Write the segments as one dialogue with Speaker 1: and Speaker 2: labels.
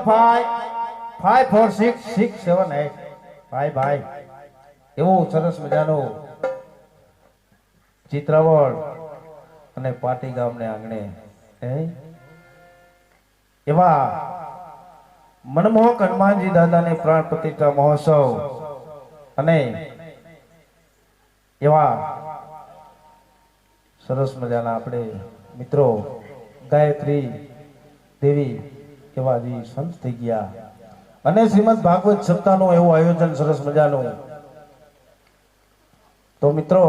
Speaker 1: 54667 ભાઈ ભાઈ એવું સરસ મજાનું ચિત્રાવળ અને પાટી ગામને આંગણે એવા મનમોહક હનુમાનજી દાદાની પ્રાણ પ્રતિષ્ઠા મહોત્સવ અને એવા સરસ મજાના આપણે મિત્રો ગાયત્રી દેવી એવા જે સંત થઈ ગયા અને શ્રીમદ ભાગવત સપ્તાહનું એવું આયોજન સરસ મજાનું. તો મિત્રો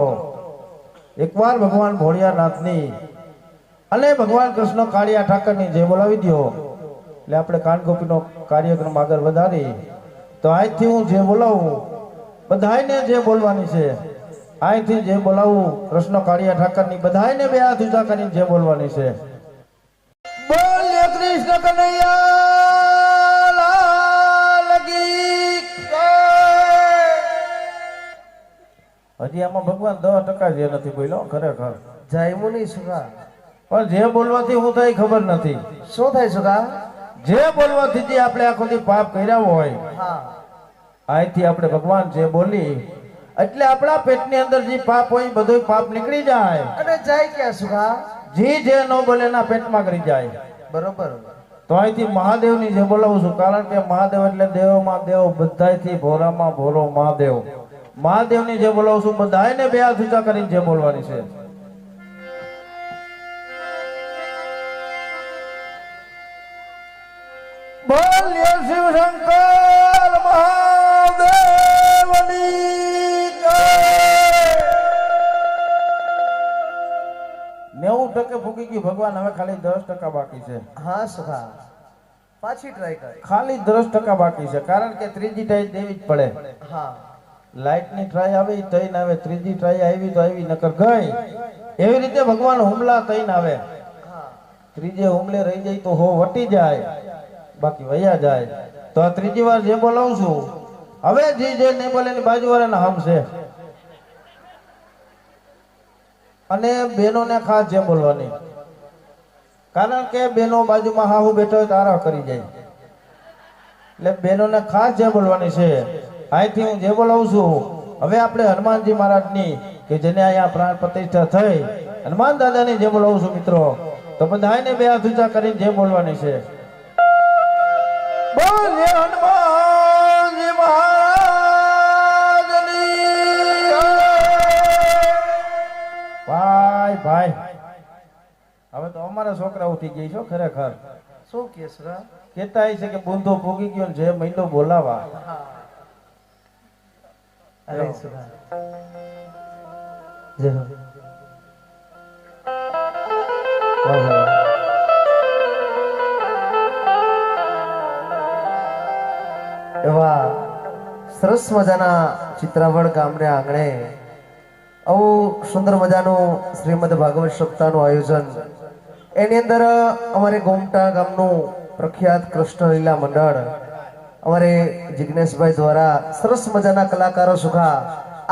Speaker 1: એકવાર ભગવાન ભોળિયાનાથની અને ભગવાન કૃષ્ણ કાળિયા ઠાકરની જે બોલાવી દો એટલે આપણે કાનગોપીનો કાર્યક્રમ આગળ વધારી. તો આજથી હું જે બોલાવું બધાને જે બોલવાની છે, અહીંથી જે બોલાવું કૃષ્ણ કાળિયા ઠાકરની બધાને બે હાથ ઊંચા કરીને જે બોલવાની છે. બોલ્યો કૃષ્ણ કનૈયા લાલ કી જય. હજી આમાં ભગવાન 10% જે નથી બોલ્યો ખરેખર
Speaker 2: જાયમુ નહીં સુગા,
Speaker 1: પણ જે બોલવાથી હું થાય ખબર નથી.
Speaker 2: શું થાય સુગા?
Speaker 1: જે બોલવાથી જે આપણે આખો દી પાપ કર્યા હોય, અહીંથી આપણે ભગવાન જે બોલી એટલે આપણા પેટની અંદર જે પાપ હોય બધું પાપ નીકળી જાય.
Speaker 2: અને જાય ક્યાં સુગા?
Speaker 1: જે ન બોલે એના પેટમાં કરી જાય.
Speaker 2: બરોબર.
Speaker 1: તો અહીંથી મહાદેવની જે બોલાવું છું, કારણ કે મહાદેવ એટલે દેવમાં દેવ, બધાયથી ભોરામાં ભોરો મહાદેવ. મહાદેવની જે બોલાવું છું બધાને બે હાથ ઊંચા કરીને જે બોલવાની છે. બોલ્યો શિવ શંકર મહાદેવની જય. 90% ફૂકી ગયું ભગવાન, હવે ખાલી 10% બાકી છે.
Speaker 2: હા સુગા, પાછી ટ્રાય કર.
Speaker 1: ખાલી 10% બાકી છે, કારણ કે ત્રીજી ટ્રાય દેવી જ પડે.
Speaker 2: હા,
Speaker 1: લાઈટની ટ્રાય આવી તઈને આવે, ત્રીજી ટ્રાય આવી તો આવી નકર ગઈ. એવી રીતે ભગવાન હુમલા તઈને આવે. ત્રીજે હુમલે રહી જાય તો હો વટી જાય, બાકી વયા જાય. તો આ ત્રીજી વાર જે બોલાવું છું, હવે જે નહીં બોલે એની બાજુવાળાના હમ છે. અને બહેનોને ખાસ જે બોલવાની, કારણ કે બહેનો બાજુમાં હાહુ બેઠો હોય તો આરા કરી જાય. એટલે બહેનોને ખાસ જે બોલવાની છે. અહીંથી હું જે બોલાવું છું, હવે આપણે હનુમાનજી મહારાજની કે જેને અહીંયા પ્રાણ પ્રતિષ્ઠા થઈ હનુમાન દાદાની જે બોલાવું છું મિત્રો, તો બધાને બે હાથ ઊંચા કરીને જે બોલવાની છે. બોલે હનુમાનજી મહારાજની જય. ભાઈ ભાઈ હવે તો અમારા છોકરા ઉઠી ગઈ છો ખરેખર.
Speaker 2: શું કે સુગા?
Speaker 1: કેતા છે કે બુંદો ભોગી ગયો ને જે મહિનો બોલાવા.
Speaker 2: અરે સુગા જય હો. એવા સરસ મજાના ચિત્રાવળ ગામને આંગણે આવું સુંદર મજાનું શ્રીમદ ભાગવત સપ્તાહનું આયોજન. એની અંદર અમારે ગોમટા ગામનું પ્રખ્યાત કૃષ્ણ લીલા મંડળ અમારે જિગ્નેશભાઈ દ્વારા સરસ મજાના કલાકારો સુખા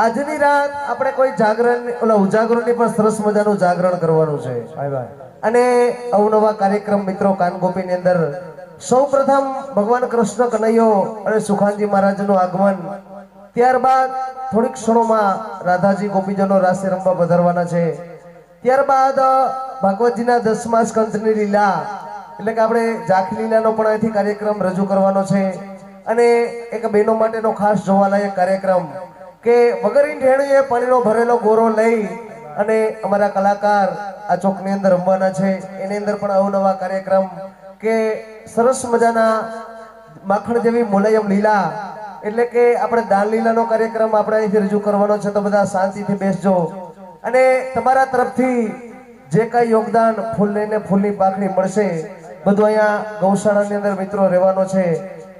Speaker 2: આજની રાત આપણે કોઈ જાગરણ ઉજાગરોની પણ સરસ મજાનું જાગરણ કરવાનું છે. અને અવનવા કાર્યક્રમ મિત્રો કાનગોપીની અંદર સૌપ્રથમ ભગવાન કૃષ્ણ કનૈયો અને સુખાનજી મહારાજનું આગમન, ત્યારબાદ થોડીક ક્ષણોમાં રાધાજી ગોપીજનો રાસે રમવા પધારવાના છે. ત્યારબાદ ભાગવતજીના 10મા સ્કંદની લીલા એટલે કે આપણે જાખી લીલાનો પણ અહીંથી કાર્યક્રમ રજૂ કરવાનો છે. અને એક બહેનો માટેનો ખાસ જોવાલાયક કાર્યક્રમ કે વગરની ઢેણીએ પાણીનો ભરેલો ગોરો લઈ અને અમારા કલાકાર આ ચોકની અંદર રમવાના છે. એની અંદર પણ અવનવા કાર્યક્રમ કે સરસ મજાના માખણ જેવી મુલાયમ લીલા એટલે કે આપણે દાન લીલાનો કાર્યક્રમ આપણે અહીંથી રજૂ કરવાનો છે. તો બધા શાંતિથી બેસજો અને તમારા તરફથી જે કાંઈ યોગદાન ફૂલ લઈને ફૂલની પાખડી મળશે બધું અહીંયા ગૌશાળાની અંદર મિત્રો રહેવાનો છે.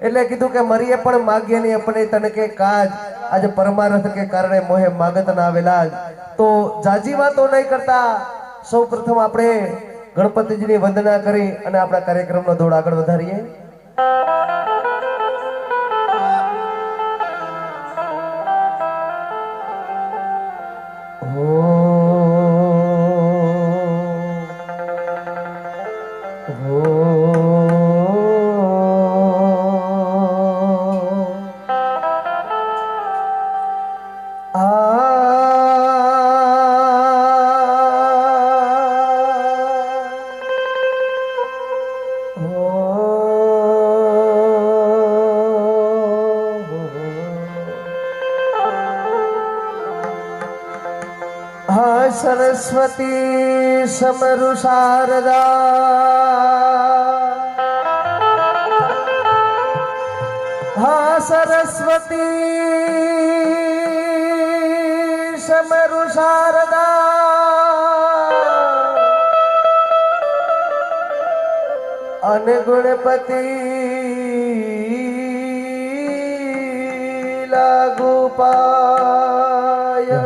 Speaker 2: એટલે કીધું કે મરીએ પણ માગીએ નહીં આપણે તને કે કાજ, આજે પરમારથ કે કારણે મોહે માગત ના આવેલા. તો જાજી વાતો નહીં કરતા સૌ પ્રથમ આપણે ગણપતિજીની વંદના કરી અને આપણા કાર્યક્રમનો દોડ આગળ વધારીએ. Oh હા સરસ્વતી સમરુ શારદા હા સરસ્વતી સમરુ શારદા અને ગુણપતિ લાગુ પાય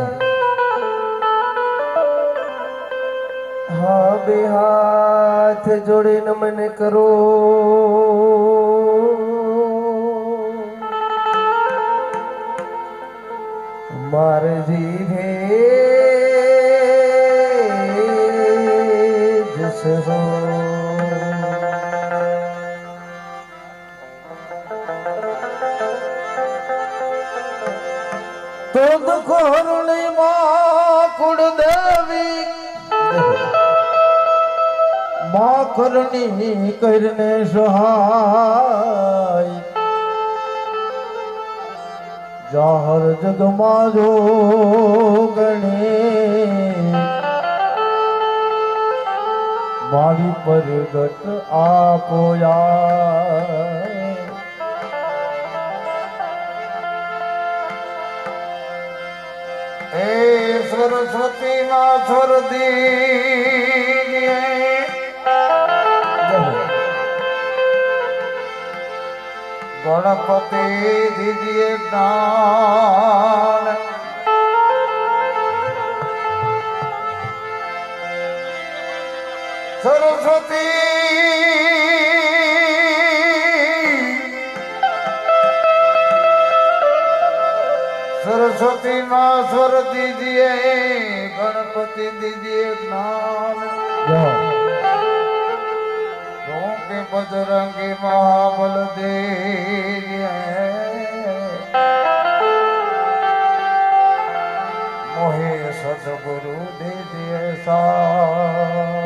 Speaker 2: હા બે હાથ જોડીને મને કરો મારે જીભે જસ હો
Speaker 1: તુદ કોરણી માં કુળદેવી માં કરણી કરીને સહાય જાહર જગમાં જો ગણે મારી પરગટ આપોયા એ સરસ્વતી માં સ્વરદી ગણપતિ દીજીએ જ્ઞાન સરસ્વતી સરસ્વતી માં સ્વર દીજીએ ગણપતિ દીજીએ જ્ઞાન કે બજરંગી મહાબલ દેવ મોહે સદગુરુ દેજે સા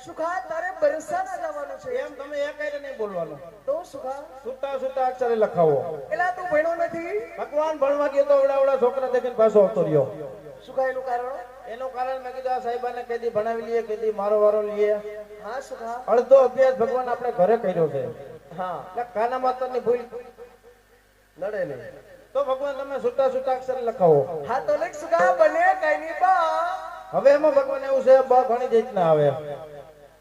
Speaker 2: સુખા તારે બરસાના જવાનું છે
Speaker 1: એમ તમે એક આઈને નહીં બોલવાનું
Speaker 2: તો સુખા
Speaker 1: સુતા સુતા અક્ષરે લખાવો
Speaker 2: એલા તું ભણ્યો નથી
Speaker 1: ભગવાન ભણવા ગયો તો આવડા છોકરા દેખીને પાછો આવતો રહ્યો
Speaker 2: સુખા એનું કારણ
Speaker 1: એનું કારણ મેં કીધું આ સાહેબાને કેદી ભણાવી લઈએ કેદી મારો વારો લઈએ
Speaker 2: હા સુખા
Speaker 1: અડધો અભ્યાસ ભગવાન આપણે ઘરે કર્યો છે
Speaker 2: હા
Speaker 1: એટલે કાના માતાની ભૂલ
Speaker 2: નડે નહીં
Speaker 1: તો ભગવાન તમે છૂટા છૂટા અક્ષર લખાવો.
Speaker 2: હા તો લેખ સુખા બને કઈ નહીં બા
Speaker 1: હવે એમાં ભગવાન એવું છે બ ઘણી જાતના આવે,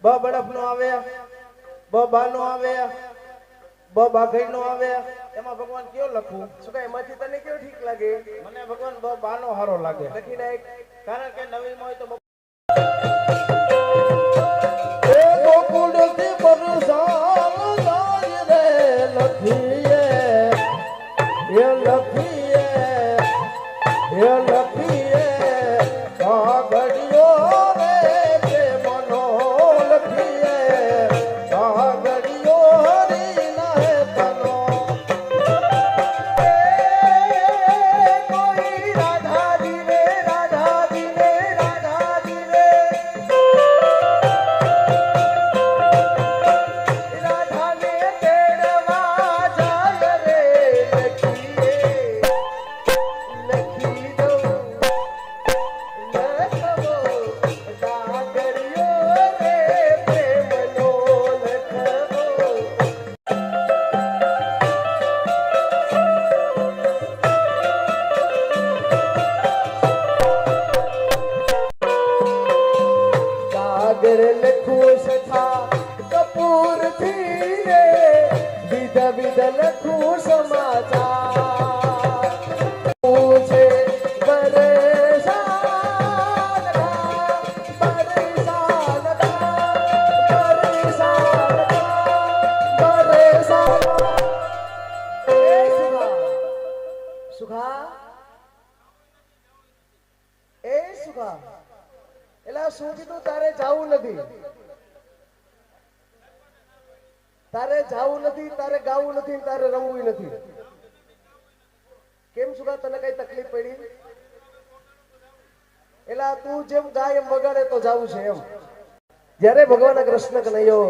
Speaker 1: બ બડફ નો આવે, બ બા નો આવે, બ બાઘઈ નો આવે. એમાં ભગવાન કયો લખવું?
Speaker 2: સુખા એમાંથી તને કેવું ઠીક લાગે?
Speaker 1: મને ભગવાન બ બા નો હારો લાગે,
Speaker 2: લખી નાખ.
Speaker 1: કારણ કે નવીમાં હોય તો એ ગોકુળથી પરસાલ જાય રે લખીએ, એ લખીએ, એ લખીએ કાગળિયો રે પ્રેમનો લખીએ, કાગળિયો રી નહે તનો.
Speaker 2: કોઈ રાધા દીને રાધા દીને રાધા દીને રાધાને તેડવા જાય રે લખીએ લખી દો લખવો કાગળિયો રે પ્રેમનો લખવો. કાગળ લખું સખા કપૂર થી રે વિધ વિધ લખું સમાચાર પૂછે પરેશાન પરેશાન પરેશાન એ સુખા એ સુખા એલા શું કીધું? તારે જાવું નથી, તારે જાવું નથી, તારે ગાવું નથી, તારે રમવું નથી. કેમ સુખા તને કઈ તકલીફ પડી? એલા તું જેમ ગાય એમ વગાડે તો જાવું છે એમ. જ્યારે ભગવાન કૃષ્ણ કનૈયો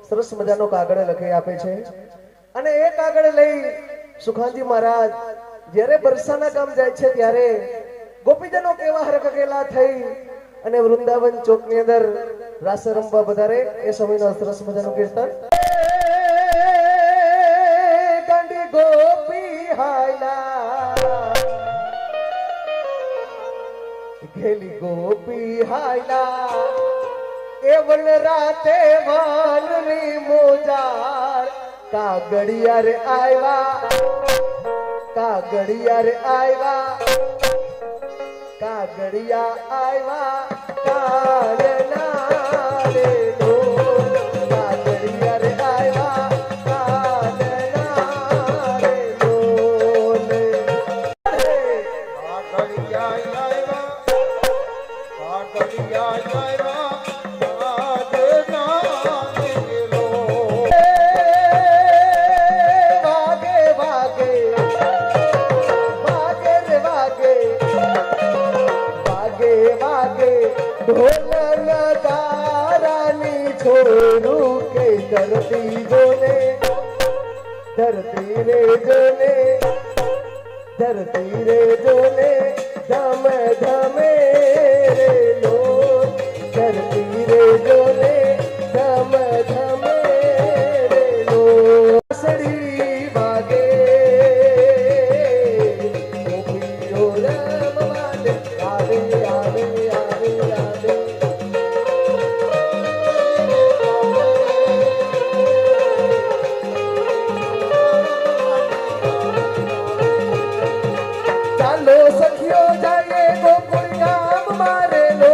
Speaker 2: સરસ મજાનો કાગળ લખી આપે છે અને એ કાગળ લઈ સુખાજી મહારાજ જ્યારે બરસાના ગામ જાય છે ત્યારે ગોપીજનો કેવા હરખકેલા થઈ અને વૃંદાવન ચોક ની અંદર રાસ રમવા વધારે એ સમયનો સરસ મજાનું કીર્તન. ગાંડી ગોપી હાયલા ઘેલી ગોપી હાયલા એ વન રાતે વાનની મોજાર કાગળિયા રે આવ્યા કાગળિયા રે આવ્યા કાગળિયા આવ્યા કાલના રે લો કાગળિયા રે આવ્યા કાલના રે લો લે
Speaker 1: કાગળિયા આવ્યા, કાગળિયા આવ્યા, કાગળના નીકળો.
Speaker 2: વાગે વાગે વાગે રે વાગે વાગે વાગે ઢોલ નગારાની છોરું કે ધરતી જોને ધરતી રે જોને ધરતી રે જોને ધમ ધમે રે લો ધરતી રે જોને ધમ ધમે રે લો સડી વાગે ગોપીઓ રમવાને આવે આવે આવે આવે ચાલો સખીઓ જઈએ ગોકુળ ગામ મારે લો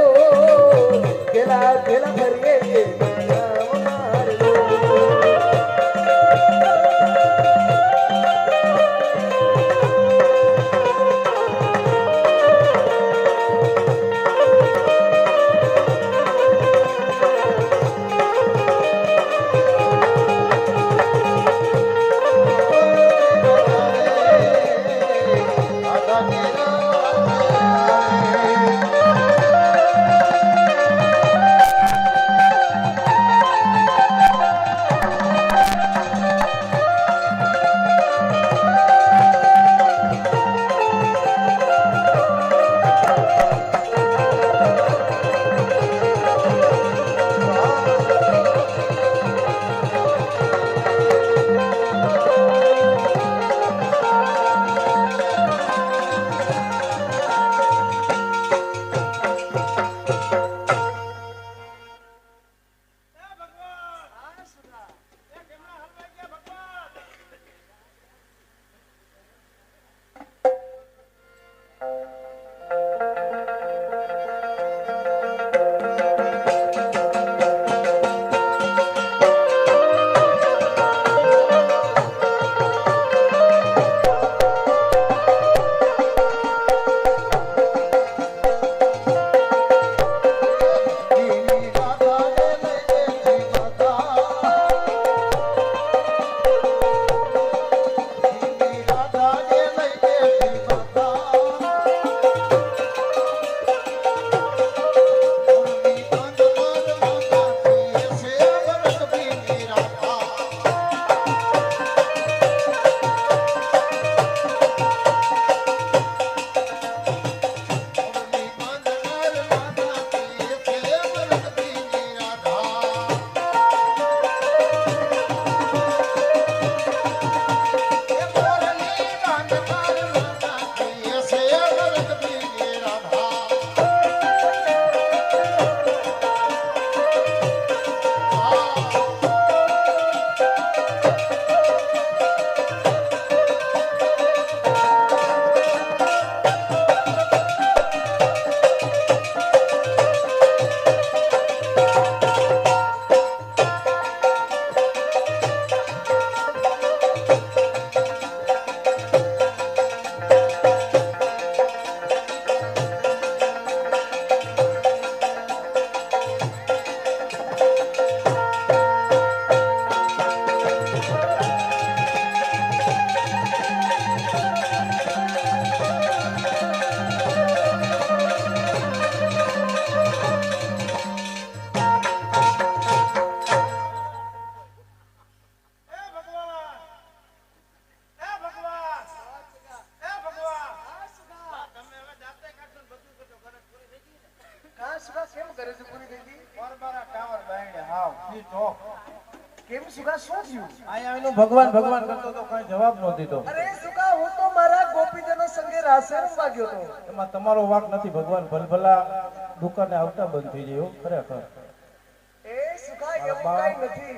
Speaker 2: કરે છે પૂરી થઈ ગઈ
Speaker 1: પરબારા ટાવર બાયણે હાવ સ્વિચ ઓફ.
Speaker 2: કેમ સુખા શું થયું
Speaker 1: અહીંયા આવીને ભગવાન ભગવાન કરતો તો કઈ જવાબ ન દીધો.
Speaker 2: અરે સુખા હું તો મારા ગોપીજનો સંગે રાસે રમવા ગયો તો
Speaker 1: એમાં તમારો વાંક નથી. ભગવાન ભલભલા દુકાને આવતા બંધ થઈ ગયો ખરેખર.
Speaker 2: એ સુખા એવું કઈ નથી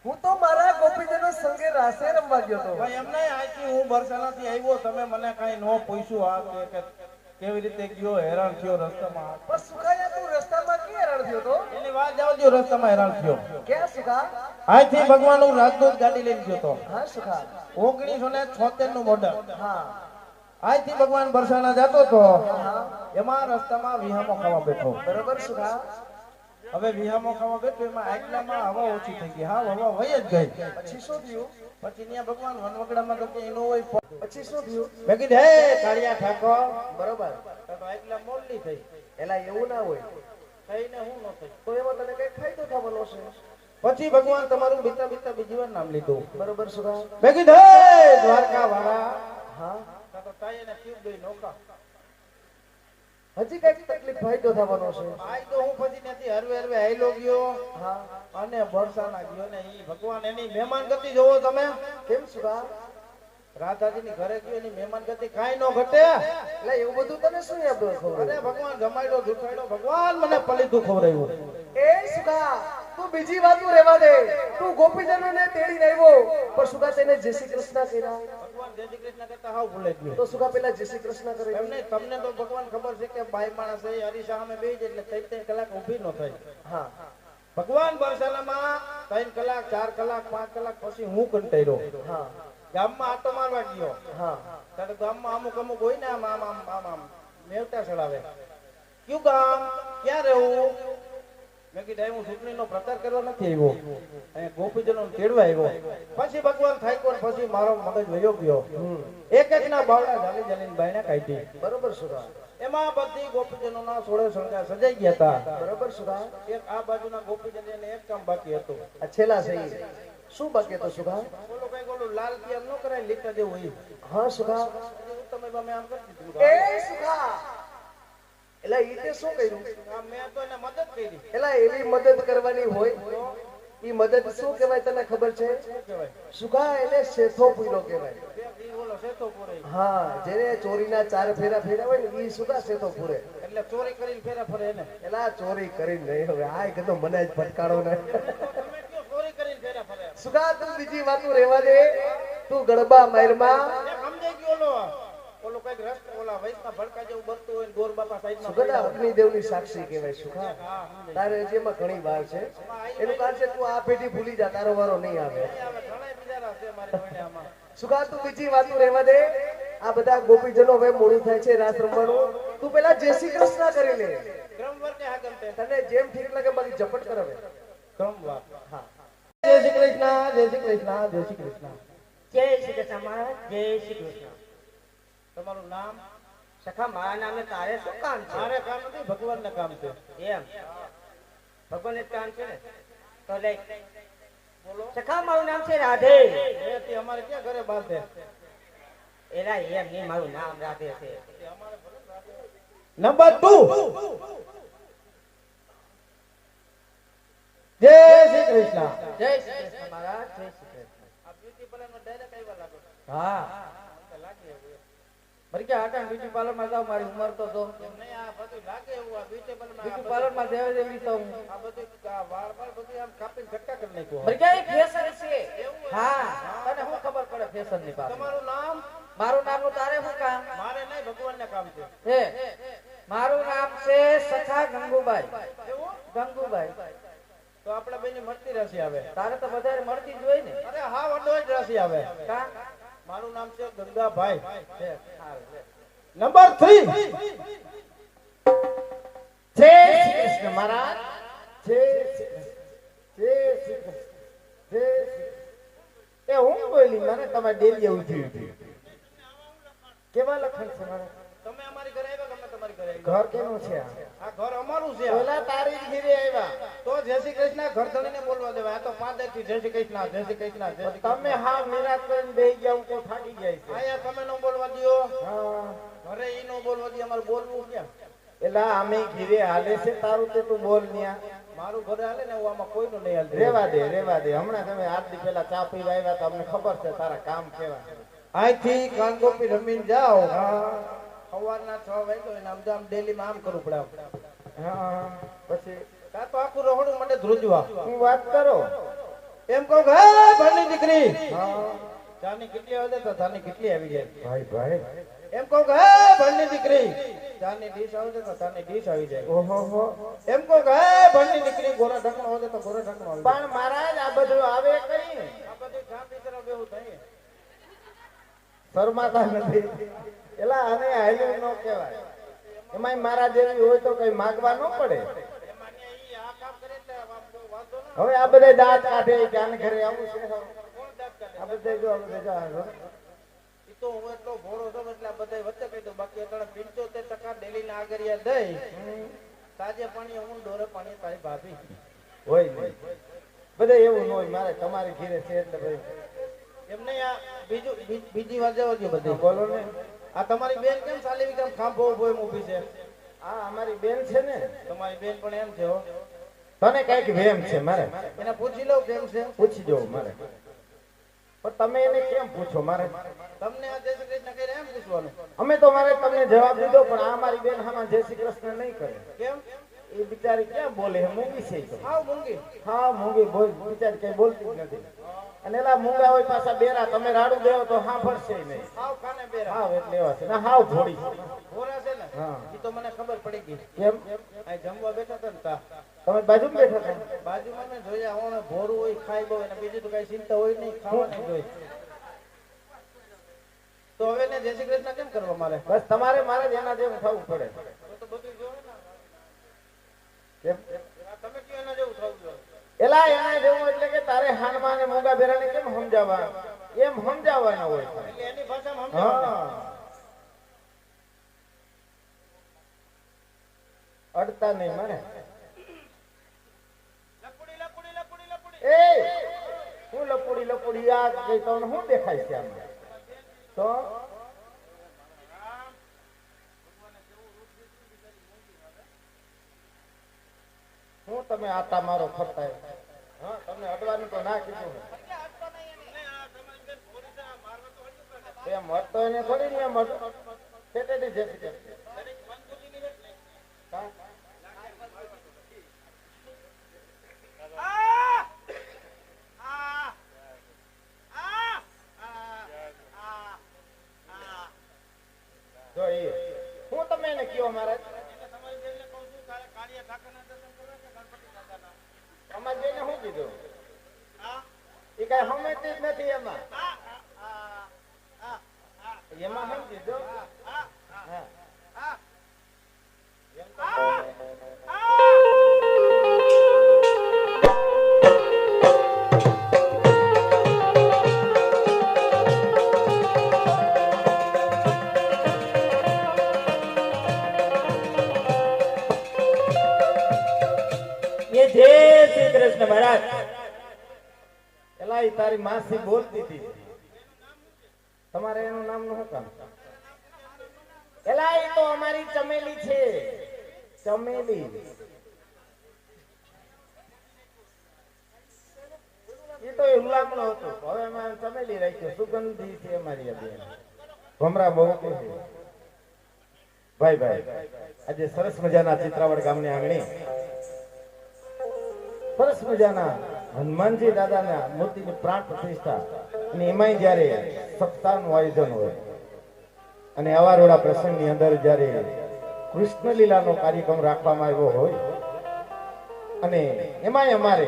Speaker 2: હું તો મારા ગોપીજનો સંગે રાસે રમવા ગયો તો
Speaker 1: ભાઈ એમને આથી હું બરસાનાથી આવ્યો, તમે મને કઈ ન પૂછ્યું આ કે કેવી રીતે ગયો, હેરાન થયો રસ્તામાં.
Speaker 2: પણ સુખા તું રસ્તામાં કે હેરાન થયો તો
Speaker 1: એની વાત જાવ દો, રસ્તામાં હેરાન થયો.
Speaker 2: ક્યાં સુખા
Speaker 1: આથી ભગવાન હું રાજદૂત ગાડી લઈને ગયો તો.
Speaker 2: હા સુખા
Speaker 1: 1976 નું મોડલ.
Speaker 2: હા
Speaker 1: આજથી ભગવાન બરસાના જતો તો એમાં રસ્તામાં વિહામો ખાવા બેઠો.
Speaker 2: બરોબર સુખા
Speaker 1: હવે વિહામો ખાવા બેઠો એમાં આગલામાં હવા ઓછી થઈ ગઈ. હા હવા વહી જ ગઈ.
Speaker 2: પછી શું થયું
Speaker 1: પછી ત્યાં ભગવાન વનવગડામાં તો કે એનો હોય.
Speaker 2: પછી શું થયું
Speaker 1: મેં કીધું હે કાળિયા ઠાકોર,
Speaker 2: બરોબર
Speaker 1: તો આગલા મોરલી થઈ.
Speaker 2: એલા એવું ના હોય
Speaker 1: થઈને હું ન થઈ.
Speaker 2: તો એમાં તને કઈ ફાયદો થવાનો છે
Speaker 1: પછી ભગવાન તમારું બીતા બીતા બીજી વાર નામ લીધું.
Speaker 2: બરોબર સુખા
Speaker 1: મેં કીધું હે દ્વારકા વાળા,
Speaker 2: હા
Speaker 1: તો તાયને ટ્યુબ ગઈ નોકા.
Speaker 2: હજી કઈક તકલીફ ફાયદો થવાનો છે
Speaker 1: આજ તો હું પછી ત્યાંથી હરવે હરવે હાઈલો ગયો
Speaker 2: હા
Speaker 1: અને બરસાના ગયો ને ઈ ભગવાન એની મહેમાન ગતિ જોવો તમે.
Speaker 2: કેમ સુખા
Speaker 1: રાધાજીની ઘરે ગયો એની મહેમાન ગતિ કાઈ નો ઘટે.
Speaker 2: એટલે એવું બધું તને શું યાદ ખબર
Speaker 1: અરે ભગવાન જમાડ્યો જુઠાડ્યો, ભગવાન મને પલીતું ખવડાવ્યું.
Speaker 2: એ સુખા તું બીજી વાતો રહેવા દે તું ગોપીજનોને તેડીને આવ્યો પણ સુખા તેને જય શ્રી કૃષ્ણ કર્યા
Speaker 1: ભગવાન જય શ્રી કૃષ્ણ કરતા હાવ ભૂલાઈ ગયો.
Speaker 2: તો સુખા પેલા જય શ્રી કૃષ્ણ કરે
Speaker 1: એમને તમને તો ભગવાન ખબર છે કે બાઈ માણસ છે, હરીસા સામે બેહી જાય એટલે 3 કલાક ઊભી ન થાય.
Speaker 2: હા
Speaker 1: ભગવાન બરસાનામાં 3 કલાક 4 કલાક 5 કલાક પછી હું કંટાળ્યો.
Speaker 2: હા
Speaker 1: ગામમાં આટો મારવા ગયો.
Speaker 2: હા
Speaker 1: ત્યારે ગામમાં અમુક હોય ને આમ આમ આમ આમ આમ મેવટા ચડાવે. કયું ગામ, ક્યાં રહેવું? મેં કીધું હું ચૂંટણીનો પ્રચાર કરવા નથી આવ્યો, અહીંયા ગોપીજનો તેડવા આવ્યો. પછી ભગવાન થાક્યો ને પછી મારો મગજ વયો ગયો. એક એક ના બાવડા જાલી જાલીને બાયણે કાઢી.
Speaker 2: બરોબર સુખા
Speaker 1: એમાં બધી ગોપીજનોના સોળે શણગાર સજાઈ ગયા હતા.
Speaker 2: બરોબર સુખા
Speaker 1: એક આ બાજુના ગોપીજન એને એક કામ બાકી હતું.
Speaker 2: આ છેલ્લા છે ઈ. શું બાકી હતું સુખા
Speaker 1: બોલો કઈ ઓલું લાલ પિયા ન કરાય લીટા જેવું હોય.
Speaker 2: હા સુખા
Speaker 1: તમે મેં આમ કરી દીધું.
Speaker 2: એ સુખા એટલે ઈ તે શું કર્યું
Speaker 1: આ મેં તો એને મદદ કરી.
Speaker 2: એલા એવી મદદ કરવાની હોય ઈ મદદ શું કહેવાય તને ખબર છે
Speaker 1: શું કહેવાય?
Speaker 2: સુખા એને શેથો પૂરો કહેવાય
Speaker 1: બે દી ઓલો સેતો પૂરે.
Speaker 2: હા જેને ચોરીના 4 ફેરા ફેરા હોય ને ઈ સુખા શેથો પૂરે
Speaker 1: એટલે ચોરી કરીને ફેરા ફરે એને.
Speaker 2: એલા ચોરી કરીને નહીં હવે આ કીધું મને જ ફટકારો ને
Speaker 1: તમે કયો ચોરી કરીને ફેરા ફરે?
Speaker 2: સુખા તું બીજી વાતો રહેવા દે તું ગરબા મારમાં
Speaker 1: એ સમજાઈ ગયો ઓલો ઓલો કઈક રસ્તો ઓલા વૈષ્ણવ ભડકા જેવું બનતું હોય ને ગોર બાપા સાઈડમાં
Speaker 2: સુગડા અગ્નિદેવની સાક્ષી કહેવાય સુખા
Speaker 1: હા સમજાઈ
Speaker 2: તારે જેમાં ઘણી વાર છે એનું કારણ છે તું આ પેઢી ભૂલી જા તારો વારો નહીં આવે
Speaker 1: ગયો. હવે ઘણા બિચારા છે મારી જોડે આમાં.
Speaker 2: સુખા તું બીજી વાતો રહેવા દે આ બધા ગોપીજનો હવે મોડું થાય છે રાસ રમવાનું તું પેલા જય શ્રી કૃષ્ણ કરી લે
Speaker 1: ક્રમવાર કે આગળ તે
Speaker 2: તને જેમ ઠીક લાગે બાકી ઝપટ કર હવે
Speaker 1: ક્રમવાર.
Speaker 2: હા
Speaker 1: જય શ્રી કૃષ્ણ, જય શ્રી કૃષ્ણ, જય શ્રી કૃષ્ણ.
Speaker 3: જય શ્રી કૃષ્ણ મહારાજ જય શ્રી કૃષ્ણ
Speaker 1: તમારું નામ?
Speaker 3: સખા મારા નામે તારે શું કામ છે
Speaker 1: મારે કામ નથી, ભગવાનને કામ છે.
Speaker 3: એમ ભગવાન જ કામ છે ને તો લે
Speaker 1: બોલો.
Speaker 3: સખા મારું નામ છે રાધે
Speaker 1: એથી અમારે ક્યાં ઘરે બાંધે?
Speaker 3: એલા એમ નહીં મારું નામ રાધે છે
Speaker 1: નંબર 2 જય શ્રી કૃષ્ણ.
Speaker 3: જય શ્રી કૃષ્ણ મહારાજ જય શ્રી કૃષ્ણ
Speaker 1: આ બ્યુટી પાર્લરમાં ડાયરેક્ટ આવ્યા લાગો.
Speaker 3: હા
Speaker 1: લાગે એવું.
Speaker 3: મરી કે આટા બ્યુટી પાર્લર માં જાવ મારી ઉંમર તો જો
Speaker 1: એમ નહીં, આ બધું લાગે એવું. આ બ્યુટી પાર્લરમાં
Speaker 3: બ્યુટી પાર્લર માં દેવે દેવી તો હું
Speaker 1: આ બધું આ વાળ બાળ બધું આમ કાપીને ઘટ્ટા કરી નાખ્યું.
Speaker 3: મરી કે ફેશન છે હા તને શું ખબર પડે ફેશન ની પાસે
Speaker 1: તમારું નામ?
Speaker 3: મારું નામ નું તારે શું કામ
Speaker 1: મારે નહીં, ભગવાનને કામ છે.
Speaker 3: હે મારું નામ છે સખા ગંગુબાઈ
Speaker 1: એવું?
Speaker 3: ગંગુબાઈ
Speaker 1: તો આપણે બેની મળતી રાશિ આવે.
Speaker 3: તારે તો વધારે મળતી જ હોય ને
Speaker 1: અરે હા વડો જ રાશિ આવે.
Speaker 3: કા
Speaker 1: મારું નામ છે ગંગાભાઈ.
Speaker 3: છે સારું લે.
Speaker 1: નંબર 3
Speaker 3: જય શ્રી કૃષ્ણ મહારાજ
Speaker 2: જય શ્રી કૃષ્ણ જય શ્રી કૃષ્ણ જય શ્રી
Speaker 3: એ હું બોલી મને તમે ડેલી ઉઠી
Speaker 2: કેવા લખણ છે મારે
Speaker 1: તમે અમારી ઘરે આવ્યા, ગમે તમારી ઘરે આવ્યા.
Speaker 2: ઘર કેનું છે આ
Speaker 1: આ ઘર અમારું છે.
Speaker 2: પેલા તારી જ ઘીરે આવ્યા
Speaker 1: તો જય શ્રી કૃષ્ણ ઘર ધણીને બોલવા દેવાય. આ તો 5 થી જય શ્રી કૃષ્ણ, જય શ્રી કૃષ્ણ, જય શ્રી કૃષ્ણ.
Speaker 2: તમે હા નિરાશ કરીને બેહી ગયા હું તો થાકી જાય છે
Speaker 1: આયા તમે નો બોલવા દ્યો,
Speaker 2: હા
Speaker 1: ઘરે ઈ નો બોલવા દ્યો. અમારે બોલવું ક્યાં?
Speaker 4: એલા અમે ઘીરે હાલે છે તારું તે તું બોલ ન્યા.
Speaker 1: મારું ઘરે હાલે ને હું આમાં કોઈનું નહીં હાલતું.
Speaker 4: રેવા દે હમણાં તમે આજ દી પેલા ચા પીવા આવ્યા તો અમને ખબર છે તારા કામ કેવા છે.
Speaker 1: અહીંથી કાનગોપી રમીને જાઓ સવારના 6 વાગ્યો એને આમ ડેલીમાં આમ કરવું પડે આપણે.
Speaker 4: હા પછી
Speaker 1: કાં તો આખું રહોડું મને ધ્રુજવા.
Speaker 4: હું વાત કરો.
Speaker 1: એમ કહું કે હે ભણની દીકરી
Speaker 4: હા
Speaker 1: ચાની કેટલી આવે તો ચાની કેટલી આવી જાય.
Speaker 4: ભાઈ
Speaker 1: એમ કહું કે હે ભણની દીકરી ચાની ડીશ આવે તો ચાની ડીશ આવી જાય.
Speaker 4: ઓહો
Speaker 1: એમ કહું કે હે ભણની દીકરી ગોરા ઢકણો આવે તો ગોરા ઢકણો આવી જાય.
Speaker 4: પણ મહારાજ આ બધું આવે કઈ
Speaker 1: આ બધી ચા પીતરા બેવું થાય.
Speaker 4: શરમાતા નથી. એલા આને હાલ્યું ન કહેવાય. એમાંય મારા જેવી હોય તો કઈ માગવા ન પડે. હવે આ બધા દાંત કાઢે કે આને ઘરે આવું છે. આ બધા જો
Speaker 1: ઈ તો હું એટલો ભોળો છું એટલે આ બધાય વચ્ચે કહી દઉં. બાકી અત્યારે 75% ડેલીના આગળિયા દઈ તાજે પાણી હું ડોરે પાણી તારી ભાભી
Speaker 4: હોય નહીં. બધા એવું ન હોય. મારે તમારી ઘીરે છે એટલે ભાઈ
Speaker 1: એમ નહીં. આ બીજી વાર જવા દો બધી.
Speaker 4: બોલો ને.
Speaker 1: આ તમારી બેન કેમ ચાલી કેમ ખાંભો ઉભો એમ ઊભી છે?
Speaker 4: આ અમારી બેન છે ને.
Speaker 1: તમારી બેન પણ એમ છે હો.
Speaker 4: તને કઈક વેમ છે મારે.
Speaker 1: એને પૂછી લઉં કેમ છે.
Speaker 4: પૂછી જવું મારે. પણ તમે એને કેમ પૂછો મારે?
Speaker 1: તમને આ જય શ્રી કૃષ્ણ કહી એમ પૂછવાનું.
Speaker 4: અમે તો મારે તમને જવાબ દીધો પણ આ મારી બેન હામાં જય શ્રી કૃષ્ણ નહીં કરે.
Speaker 1: કેમ?
Speaker 4: એ બિચારી ક્યાં બોલે? મૂંગી છે તો.
Speaker 1: આવ મૂંગી.
Speaker 4: હા મૂંગી બોલ. બિચારી કઈ બોલતી જ નથી. અને એલા મૂંગા હોય પાછા બેરા. તમે રાડું દેવો તો હા ભરશે નહીં.
Speaker 1: આવ કાને બેરા.
Speaker 4: હાવ એટલે એવા છે. ના હાવ ભોળી છે.
Speaker 1: ભોરા છે ને.
Speaker 4: હા.
Speaker 1: ઈ તો મને ખબર પડી ગઈ.
Speaker 4: કેમ?
Speaker 1: આ જમવા બેઠા હતા ને તા
Speaker 4: તમે બાજુમાં બેઠા હતા?
Speaker 1: બાજુમાં મેં જોયા હું ભોરું હોય ખાઈ બહુ એને બીજું તો કઈ ચિંતા હોય નહીં. ખાવાની જ હોય. તો હવે ને જય શ્રી કૃષ્ણ કેમ કરવા મારે?
Speaker 4: બસ તમારે મારે જ એના જેવું થવું પડે.
Speaker 1: તો બધું જોવે ને.
Speaker 4: કેમ?
Speaker 1: તમે કયો એના જેવું થવું જોઈએ.
Speaker 4: એલા એના જેવું એટલે કે તારે હાનમાં ને મૂંગા બેરાને કેમ સમજાવવા? એમ સમજાવવાના હોય.
Speaker 1: એટલે એની ભાષામાં સમજાવવાનું.
Speaker 4: હા. અડતા નહીં મને. એ હું લપુડી આ કઈ તમને શું દેખાય છે આમાં? તો હું તમે આતા મારો ફરતા હા તમને અડવાનું તો ના કીધું. એમ હટતો એને થોડી ને એમ છેટેથી જતી જો એ હું તમે એને કયો મારે અમાર બેને શું કીધું? એ કઈ સમજતી જ નથી એમાં. એમાં શું કીધું? હા.
Speaker 1: એ જય શ્રી કૃષ્ણ મહારાજ.
Speaker 4: એલા ઈ તારી માસી બોલતી હતી. તમારે એનું નામ નું શું કામ? એલા ઈ તો અમારી ચમેલી છે. ચમેલી. ઈ તો હુલામણો હતો. હવે એમાં ચમેલી રાખ્યો. સુગંધી છે અમારી આ બેન. ભમરા બહુ છે. ભાઈ આજે સરસ મજાના ચિત્રાવડ ગામની આંગણે સરસ મજાના હનુમાનજી દાદાના મૂર્તિની પ્રાણ પ્રતિષ્ઠા અને એમાંય જ્યારે સપ્તાહનું આયોજન હોય અને અવારોડા પ્રસંગની અંદર જ્યારે કૃષ્ણ લીલાનો કાર્યક્રમ રાખવામાં આવ્યો હોય અને એમાંય અમારે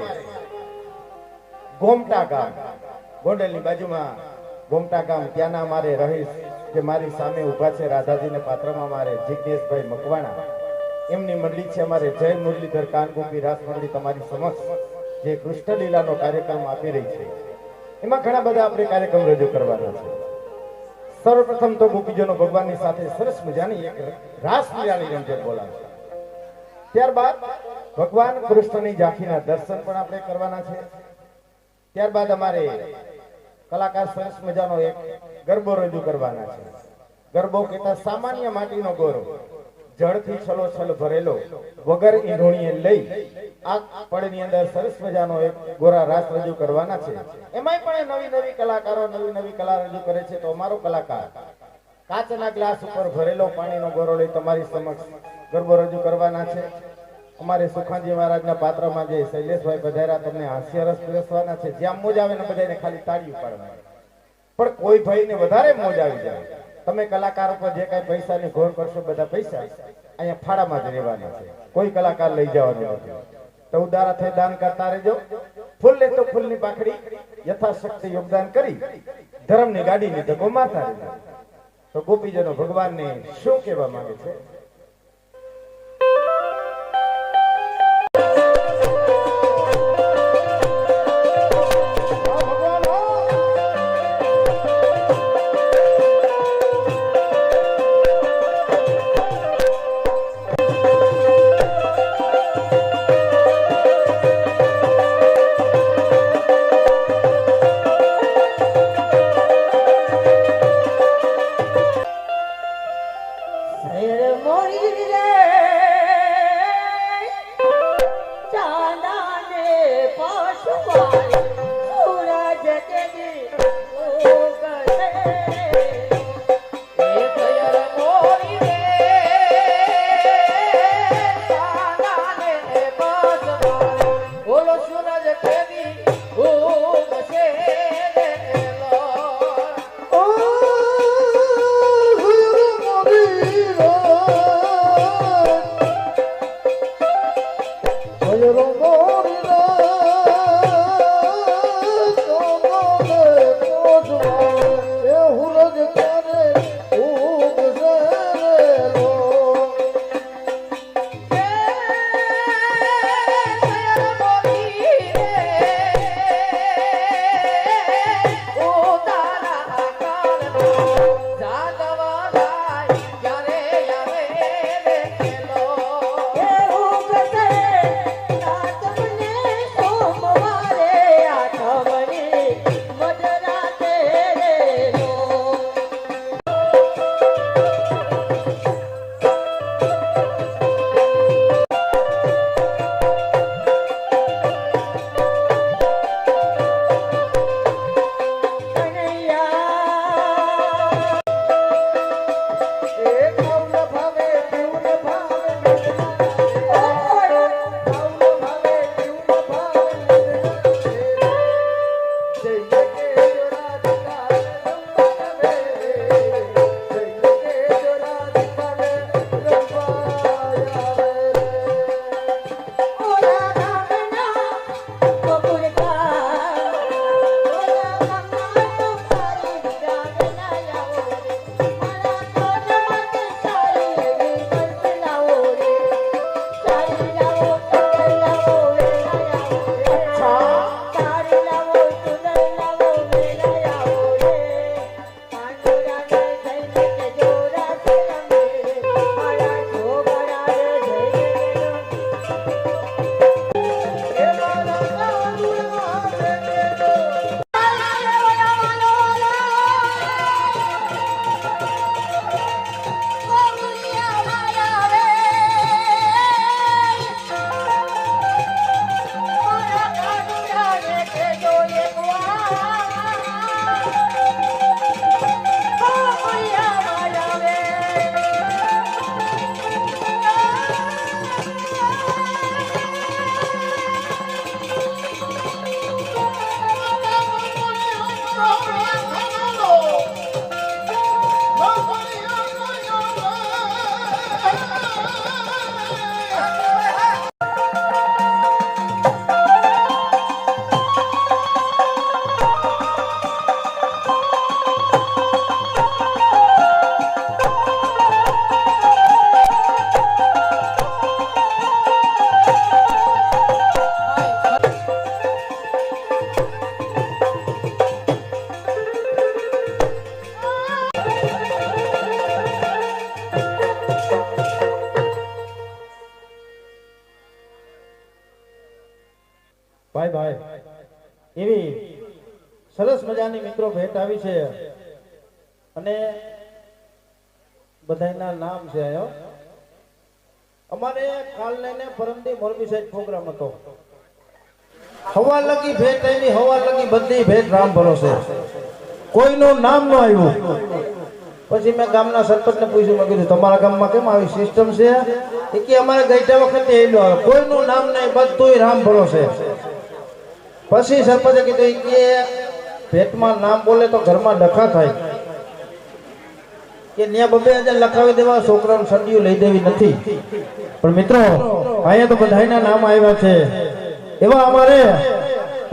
Speaker 4: ગોમટા ગામ ગોંડલની બાજુમાં ગોમટા ગામ ત્યાંના અમારે રહીશ જે મારી સામે ઊભા છે રાધાજીને પાત્રમાં મારે જિજ્ઞેશભાઈ મકવાણા એમની મંડળી છે અમારે જય મુરલીધર કાનગોપી રાસ મંડળી તમારી સમક્ષ જે કૃષ્ણ લીલાનો કાર્યક્રમ આપી રહી છે એમાં ઘણા બધા આપણે કાર્યક્રમ રજૂ કરવાના છે. સર્વપ્રથમ તો ગોપીજનો ભગવાનની સાથે સરસ મજાની એક રાસ લીલાની રમઝટ બોલાવશે. ત્યારબાદ ભગવાન કૃષ્ણની ઝાંખીના દર્શન પણ આપણે કરવાના છે. ત્યારબાદ અમારે કલાકાર સરસ મજાનો એક ગરબો રજૂ કરવાના છે. ગરબો કહેતા સામાન્ય માટીનો ગોરો જળથી છલોછલ ભરેલો વગર ઈંઢોણીએ લઈ આ પડની અંદર સરસ મજાનો એક ગોરા રાસ રજૂ કરવાના છે. એમાંય પણ નવી નવી કલાકારો નવી નવી કલા રજૂ કરે છે. તો અમારો કલાકાર કાચના ગ્લાસ ઉપર ભરેલો પાણીનો ગોરો લઈ તમારી સમક્ષ ગરબો રજૂ કરવાના છે. અમારે સુખાજી મહારાજના પાત્રમાં જે શૈલેષભાઈ પધાર્યા તમને હાસ્યરસ પીરસવાના છે. જ્યાં મોજ આવે ને બધાને ખાલી તાળીઓ પાડવાની, પણ કોઈ ભાઈને વધારે મોજ આવી જાય તમે કલાકાર ઉપર જે કઈ પૈસાની ઘોર કરશો બધા પૈસા અહીંયા ફાળામાં જ રહેવાના છે. કોઈ કલાકાર લઈ જવાનો નથી. તો ઉદારા થઈ દાન કરતા રહેજો. ફૂલ લે તો ફૂલની પાખડી યથાશક્તિ યોગદાન કરી ધર્મની ગાડીની ધક્કો મારતા રહેજો. તો ગોપીજનો ભગવાનને શું કહેવા માંગે છે? ભાઈ ભાઈ એવી સરસ મજાની મિત્રો ભેટ આવી છે અને બધાના નામ છે આયો
Speaker 1: અમારે કાલને ને પરમદી મોરબી સાઈડ પ્રોગ્રામ હતો. હવા લગી ભેટ આવી, હવા લગી બધી ભેટ રામ ભરોસે, કોઈનું નામ ન આવ્યું. પછી મેં ગામના સરપંચને પૂછ્યું, મેં કીધું તમારા ગામમાં કેમ આવી સિસ્ટમ છે? એ કે અમારે ગઈતા વખતે એલું આવે, કોઈનું નામ નહીં, બધુંય રામ ભરોસે. પછી સરપંચે કીધું કે ભેટમાં નામ બોલે તો ઘરમાં ડખા થાય, કે ન્યા 2000 લખાવી દેવા, છોકરાનું સડિયું લઈ દેવી નથી. પણ મિત્રો અહીંયા તો બધાયના નામ આવ્યા છે. એવા અમારે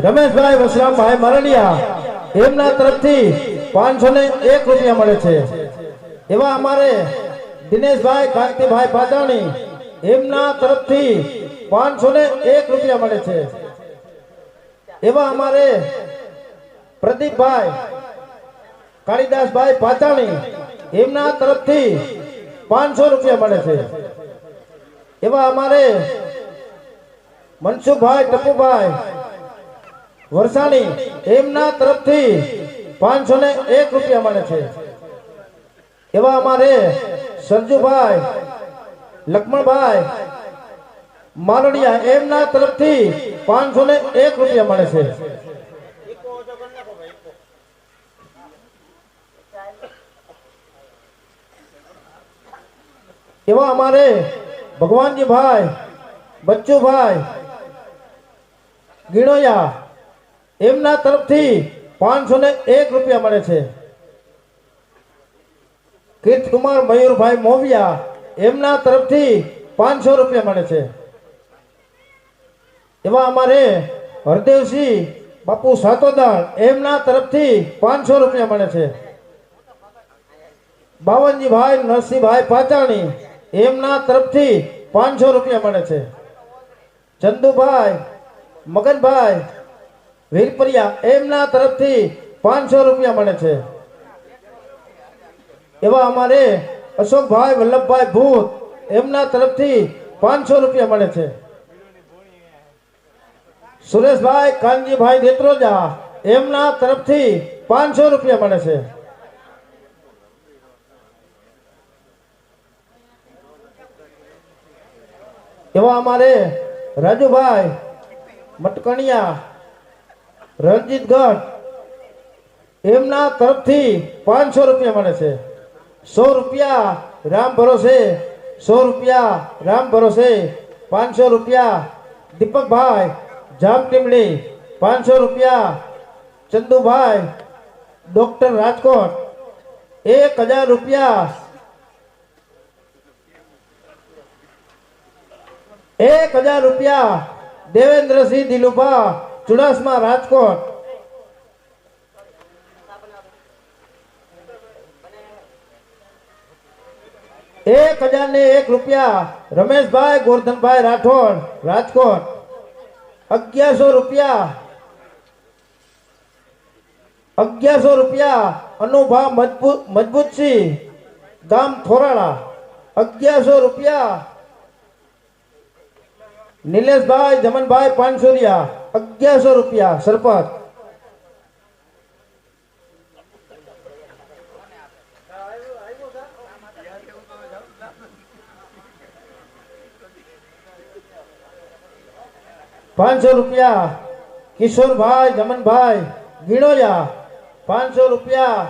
Speaker 1: રમેશભાઈ વસરામભાઈ મારડિયા, એમના તરફથી 501 રૂપિયા મળે છે. એવા અમારે દિનેશભાઈ કાંતિભાઈ પાટાણી, એમના તરફથી 501 રૂપિયા મળે છે. એવા અમારે પ્રદીપભાઈ કાળીદાસભાઈ પાટાણી, એમના તરફથી 500 રૂપિયા મળે છે. એવા અમારે મનસુખભાઈ ટપુભાઈ વરસાણી, એમના તરફથી 501 રૂપિયા મળે છે. એવા અમારે સરજુભાઈ લક્ષ્મણભાઈ મારડિયા, એમના તરફથી 501 રૂપિયા મળે છે. એવા અમારે ભગવાનજીભાઈ બચ્ચુભાઈ ગીણોયા, એમના તરફથી 501 રૂપિયા મળે છે. કીર્તકુમાર મયુરભાઈ મોવિયા, એમના તરફથી 500 રૂપિયા મળે છે. એવા અમારે હરદેવસિંહ બાપુ સાતોદાણ, એમના તરફથી 500 રૂપિયા મળે છે. બાવનજીભાઈ નરસિંહભાઈ પાચાણી, એમના તરફથી 500 રૂપિયા મળે છે. ચંદુભાઈ મગનભાઈ વીરપરિયા, એમના તરફથી 500 રૂપિયા મળે છે. એવા અમારે અશોકભાઈ વલ્લભભાઈ ભૂત, એમના તરફથી 500 રૂપિયા મળે છે. સુરેશભાઈ કાનજીભાઈ દેત્રોજા, એમના તરફથી 500 રૂપિયા મળે છે. એવા અમારે રાજુભાઈ મટકણિયા રણજીતગઢ, એમના તરફથી 500 રૂપિયા મળે છે. 100 રૂપિયા રામ ભરોસે, 100 રૂપિયા રામ ભરોસે. 500 રૂપિયા દીપકભાઈ જામટીમડી, 500 રૂપિયા ચંદુભાઈ ડોક્ટર રાજકોટ, 1000 રૂપિયા 1000 રૂપિયા દેવેન્દ્રસિંહ દિલુભા ચુડાસમા રાજકોટ. ₹1001 રમેશભાઈ ગોરધનભાઈ રાઠોડ રાજકોટ. 1100 રૂપિયા અનુભા મજબૂતસિંહ ગામ થોરાળા. 1100 રૂપિયા નિલેશભાઈ જમનભાઈ પાનસુરિયા. 1100 રૂપિયા સરપંચ. ₹500 કિશોરભાઈ જમનભાઈ ગીણોયા. 500 રૂપિયા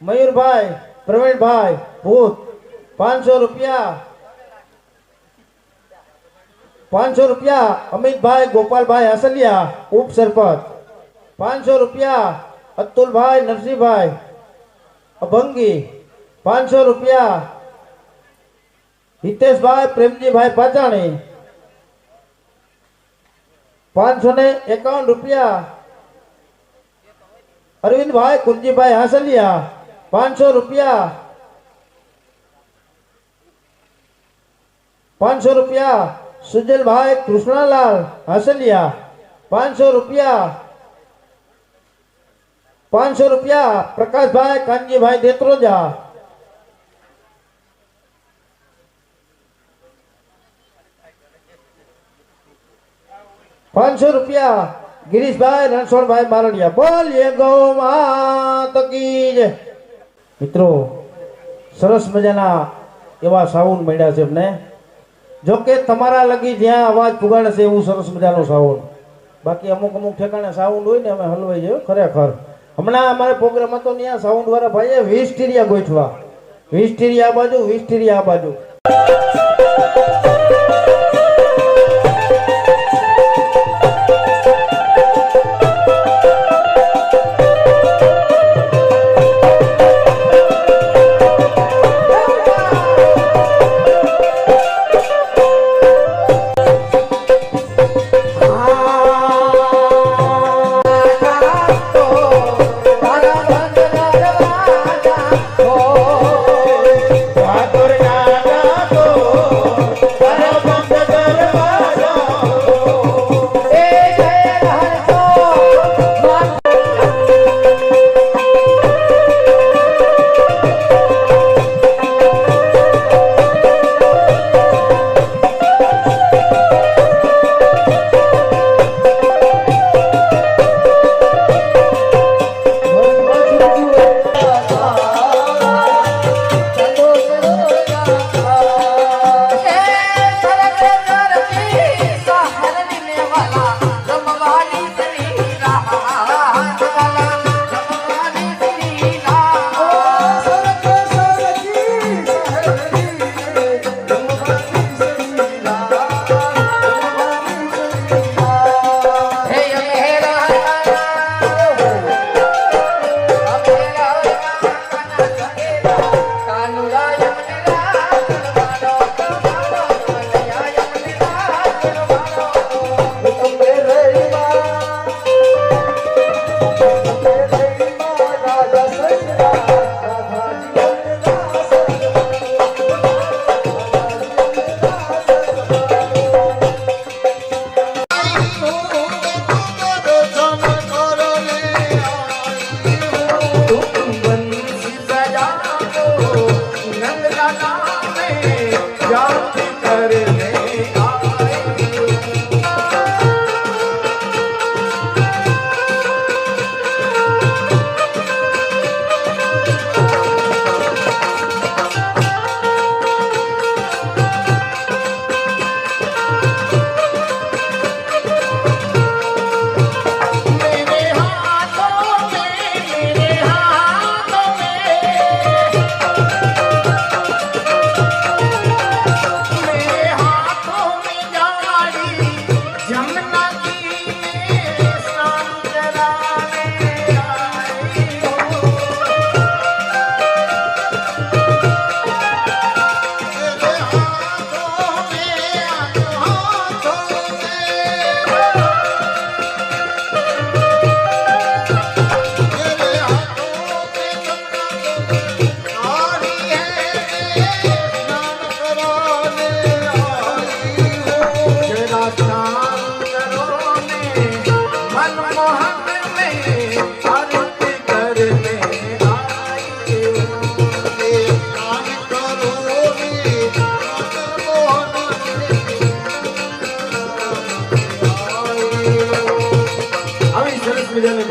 Speaker 1: મયુરભાઈ પ્રવીણભાઈ ભૂત. 500 રૂપિયા 500 રૂપિયા અમિતભાઈ ગોપાલભાઈ આસલિયા ઉપસરપંચ. 500 રૂપિયા અતુલભાઈ નરસિંહભાઈ અભંગી. 500 રૂપિયા હિતેશભાઈ પ્રેમજીભાઈ પાચાણી. 551 રૂપિયા અરવિંદભાઈ કુંજીભાઈ હાસલિયા. 500 રૂપિયા 500 રૂપિયા સુજલભાઈ કૃષ્ણલાલ હાસલિયા. 500 રૂપિયા 500 રૂપિયા પ્રકાશભાઈ કાનજીભાઈ દેત્રોજા. 500 રૂપિયા ગિરીશભાઈ રણછોડભાઈ મારડિયા. બોલીએ ગૌ માત કી જય. મિત્રો સરસ મજાના એવા સાઉન્ડ મળ્યા છે અમને. જો કે તમારા લગી જ્યાં અવાજ પુગાડે છે એવું સરસ મજાનું સાઉન્ડ. બાકી અમુક અમુક ઠેકાણે સાઉન્ડ હોય ને અમે હલવાઈ જાય ખરેખર. હમણાં અમારે પ્રોગ્રામ હતો ત્યાં સાઉન્ડ વાળા ભાઈએ 20 ટીરિયા ગોઠવા, 20 ટીરિયા આ બાજુ, 20 ટીરિયા આ બાજુ.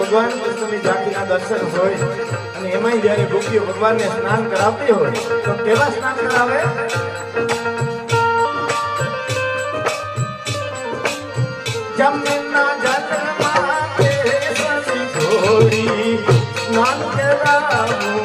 Speaker 4: ભગવાન કૃષ્ણની ઝાંખીના દર્શન હોય અને એમાંય જ્યારે ગોપીઓ ભગવાનને સ્નાન કરાવતી હોય તો કેવા સ્નાન કરાવે? જમના જલમાં તે સસી ઘોડી સ્નાન કરાવું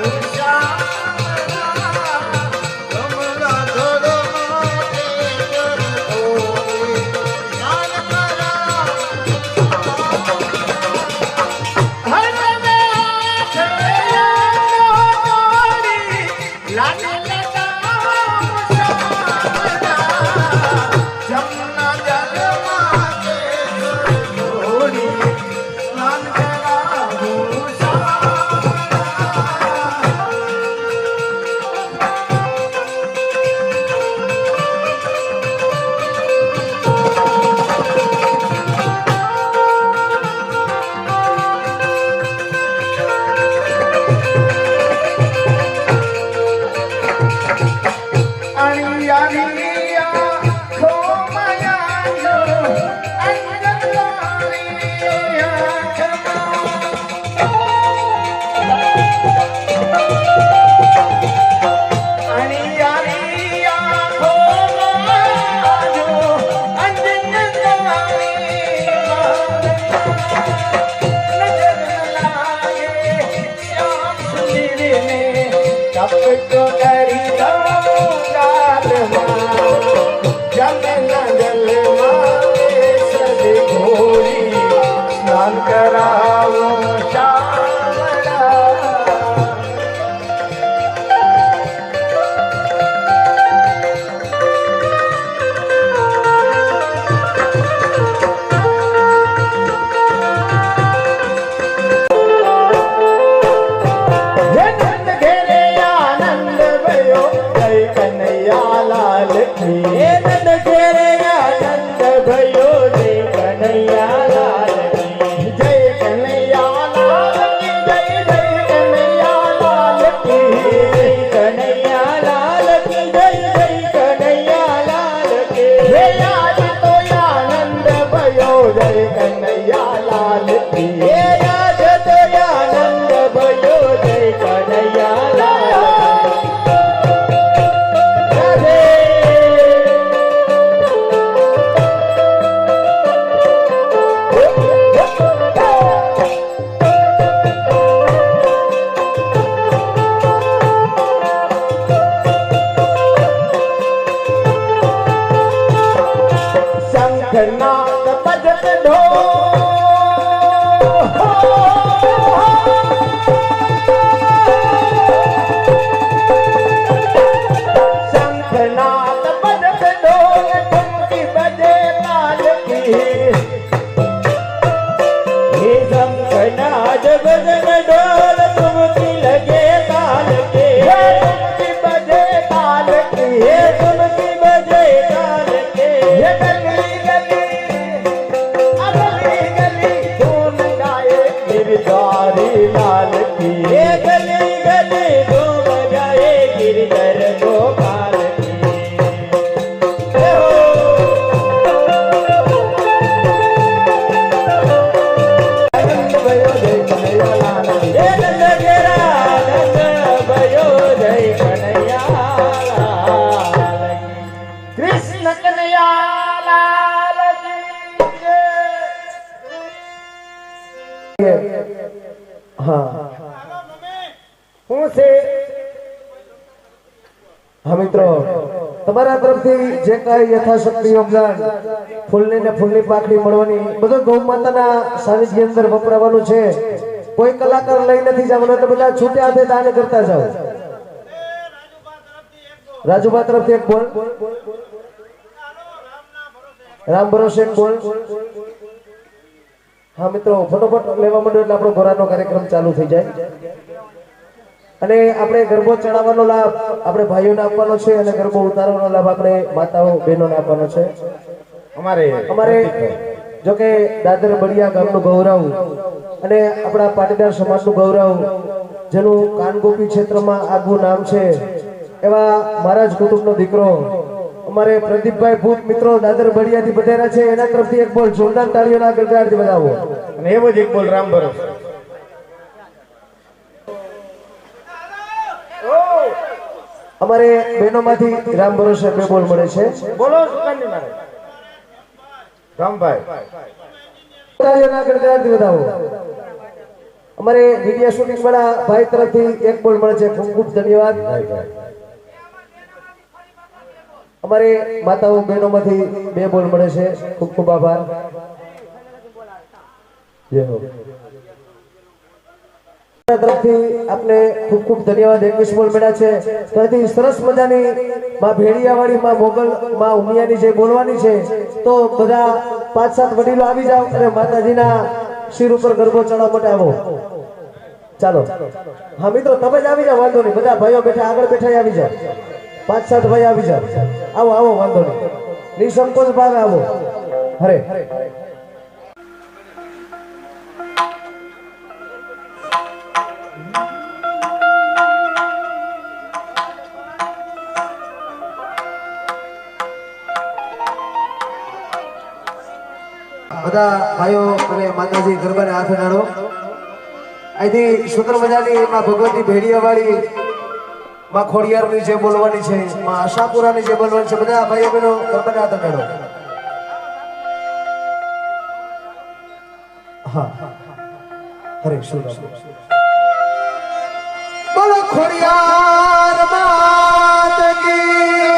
Speaker 4: बाज बजन ढोल तुमकी लगे ताल के तुमकी बजे ताल के तुमकी बजे ताल के गली गली धूम गाए गिरधारी लाल की गली गली धूम गाए गिरधर गोपाल की जय हो। आनंद भयो जय कन्हैया लाल की। हे नंद घेरा आनंद भयो जय कन्हैया लाल की। कृष्ण कन्हैया लाल की जय।
Speaker 2: હા
Speaker 4: હું છે
Speaker 2: હા મિત્રો, તમારા તરફથી જે કાંઈ યથાશક્તિ યોગદાન ફૂલની ને ફૂલની પાકડી મળવાની બધું ગૌ માતાના સાનિધ્ય અંદર વપરાવાનું છે. કોઈ કલાકાર લઈ નથી જવાનું, તો બધા છૂટે હાથે દાન કરતા જાઓ. રાજુબા તરફથી એક બોલ, રામ ભરોસે એક બોલ. હા મિત્રો, ફટોફટ લેવા માંડો એટલે આપણો ઘોડાનો કાર્યક્રમ ચાલુ થઈ જાય. અને આપણે ગરબો ચડાવવાનો લાભ આપણે ભાઈઓને આપવાનો છે અને ગરબો ઉતારવાનો લાભ આપણે માતાઓ બહેનોને આપવાનો છે. અમારે જો કે દાદર બળિયા ગામનું ગૌરવ અને આપણા પાટીદાર સમાજનું ગૌરવ, જેનું કાનગોપી ક્ષેત્રમાં આગવું નામ છે, એવા મહારાજ કુટુંબનો દીકરો અમારે પ્રદીપભાઈ ભૂત મિત્રો દાદર બળિયાથી પધાર્યા છે. એના તરફથી એક બોલ જોરદાર તાળીઓના ગડગડાટથી બજાવો.
Speaker 4: અને એવો જ એક બોલ રામ ભરોસે.
Speaker 2: અમારે બહેનોમાંથી રામ ભરોસે બે બોલ મળે છે.
Speaker 4: બોલો સુકાની મારે રામભાઈ.
Speaker 2: તાળીઓના ગડગડાટથી બજાવો. અમારે વિડિયો શૂટિંગ વાળા ભાઈ તરફથી એક બોલ મળે છે. ખૂબ ખૂબ ધન્યવાદ. અમારે માતાઓ બહેનોમાંથી બે બોલ મળે છે. ખૂબ ખૂબ આભાર. જય હો. તરફથી આપને ખૂબ ખૂબ ધન્યવાદ. 21 બોલ મળ્યા છે. ત્યાંથી સરસ મજાની માં ભેડિયાવાળી માં મોગલ માં ઉમિયાની જે બોલવાની છે, તો બધા 5-7 વડીલો આવી જાવ અને માતાજીના શિર ઉપર ગરબો ચડાવવા માટે આવો. ચાલો. હા મિત્રો, તમે જ આવી જાવ, વાંધો નહીં. બધા ભાઈઓ બેઠા આગળ બેઠા આવી જાવ. 5-7 ભાઈ આવી જાવ. આવો આવો, વાંધો નહીં. નિસંકોચ ભાવે આવો. હરે બધા ભાઈઓ અને માતાજી ગરબાને હાથ અડાડો. અહીંથી સુંદર મજાની માં ભગવતી ભેડિયાવાળી માં ખોડિયારની જે બોલવાની છે, માં આશાપુરાની જે બોલવાની છે, બધા ભાઈઓ બહેનો ગરબાને હાથ અડાડો. હા હરે શું બોલો ખોડિયાર માત કી,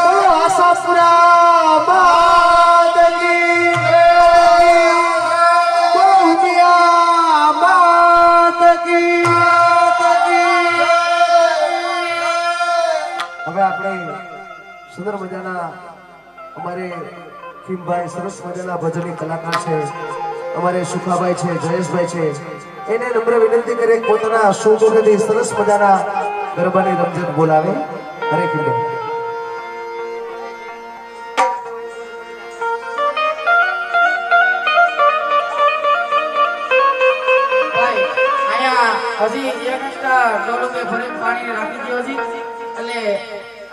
Speaker 2: બોલો આશાપુરા માત કી, બોલો ઉમિયા માત કી. હવે આપણે સુંદર મજાના અમારે કિમભાઈ સરસ મજાના ભજનની કલાકાર છે, અમારે સુખાભાઈ છે, જયેશભાઈ છે, એને નમ્ર વિનંતી કરી પોતાના શોભોથી સરસ મજાના ગરબાની રમઝટ બોલાવે. હરે કિમભાઈ.
Speaker 3: ભાઈ અહીંયા હજી એક એક્સ્ટ્રા ડોલો કે ભરી પાણી રાખી દો હજી, એટલે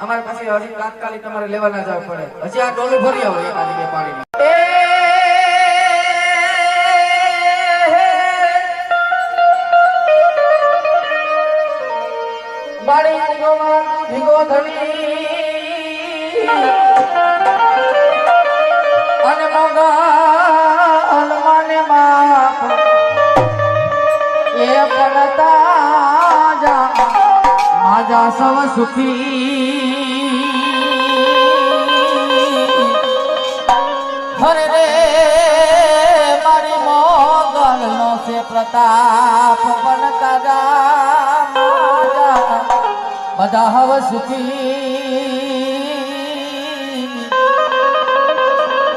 Speaker 3: અમારી પાસે હજી તાત્કાલિક તમારે લેવા ના જવું પડે. હજી આ ડોલું ભરી આવો એકાદ બે પાણીની. બાળી ગોમાં ભીગો ધણી અને મોગલ માને બાપ એ પડતા જા માજા સવ સુખી. હરે રે મારી મોગલ નો છે પ્રતાપ બનતા જા માજા બધા હવ સુખી.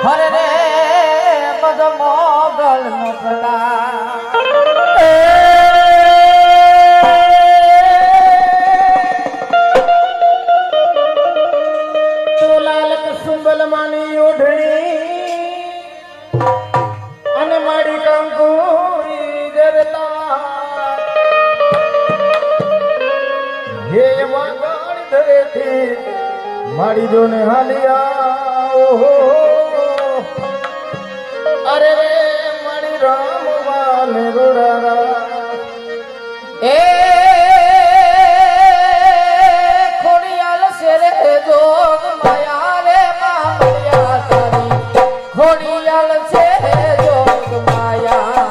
Speaker 3: હરે રે બધો મોગલ નો પ્રતાપ.
Speaker 4: મારી જોને હાલિયા ઓહો અરે રે મારી રામ વાલે રોડારા
Speaker 3: એ ખોડિયાલ શેરે જોગ માયા રે માયા તારી ખોડિયાલ છે જોગ માયા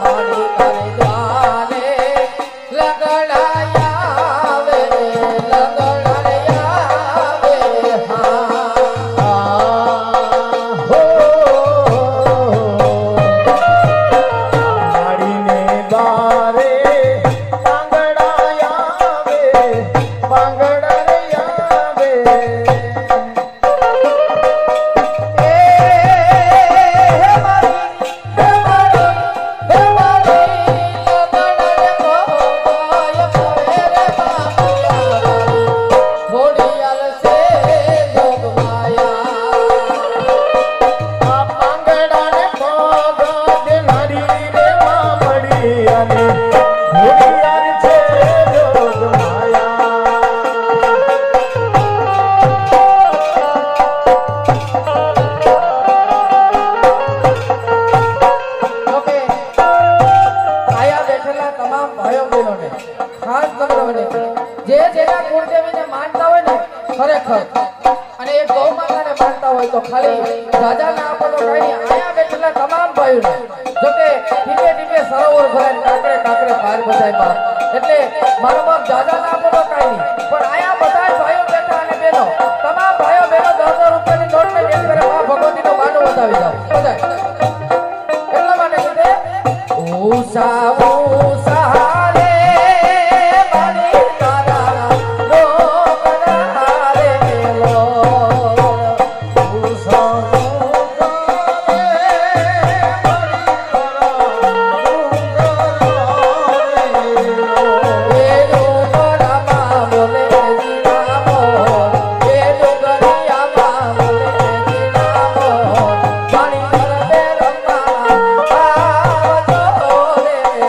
Speaker 3: મારી કરદાને લગડાયા વે લગડાયા વે
Speaker 4: માડીને બારે પાંગડાયા વે પાંગડાયા વે આ પાંગડાને પગ દેનારી રે મામડી અને ઘોડિયાર છે જોગ માયા
Speaker 3: ઓકે આયા બેઠેલા તમામ ભાઈઓ બહેનોને ખાસ નમ્ર વિનંતી જે જેના કુળદેવીને માનતા હોય ને ખરેખર અને એ ગૌ માતાને માનતા હોય તો ખાલી રાજા ના આપો તો કઈ નહીં આયા બેઠેલા તમામ ભાઈઓને જોકે ટીપે ટીપે સરોવર ભરાય કાકરે કાકરે પાર બધાય બાર એટલે મારો બાપ દાદા ના આપો તો કઈ નહીં પણ આયા બધાય ભાઈઓ બેઠા અને બહેનો તમામ ભાઈઓ બહેનો 10,000 રૂપિયાની નોટ ને ભેટ કરે મા ભગવતીનો બાનો બતાવી જાવ બધાય એટલા માટે કીધે ઉષા ઉષા રે મારી તારા લોકના રે લો ઉષા એ ડુંગરામાં બોલે જીરામો એ ડુંગરિયામાં બોલે જીરામો પાણી કરતે રમવા આવજો રે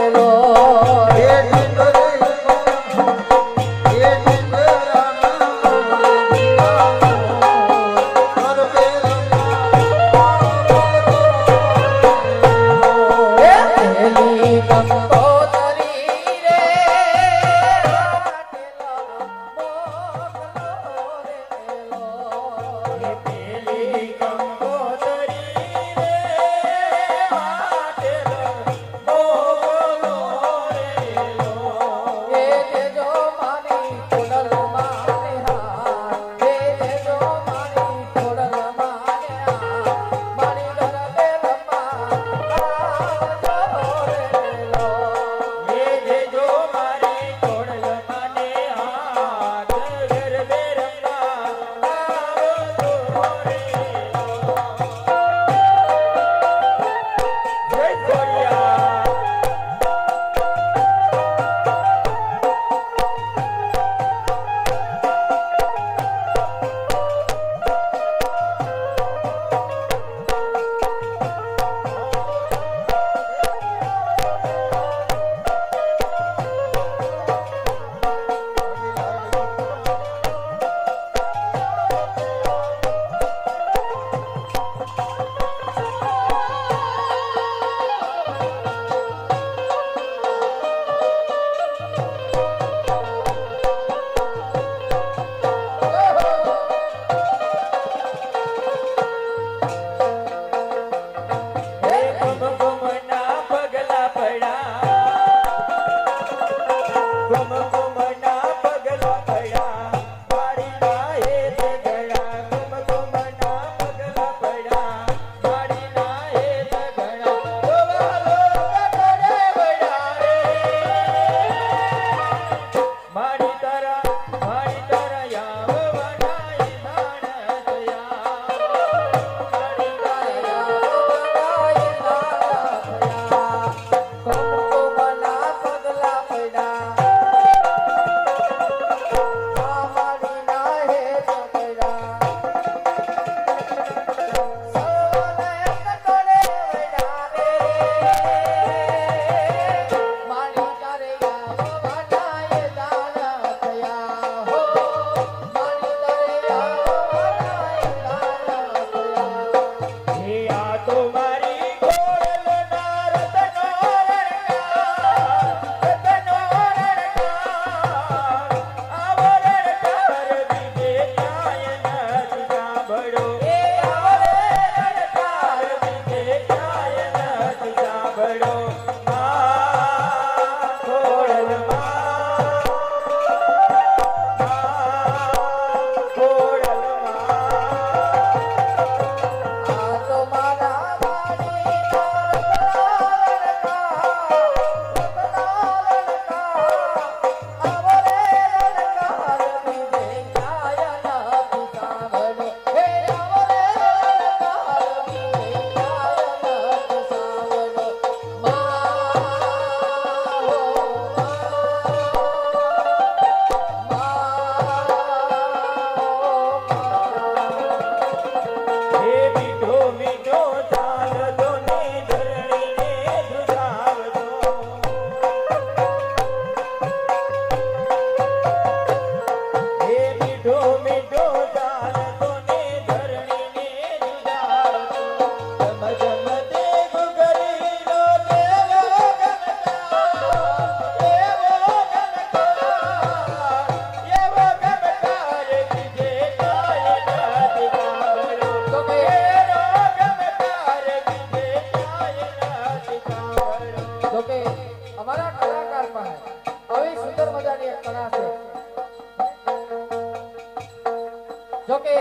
Speaker 3: જોકે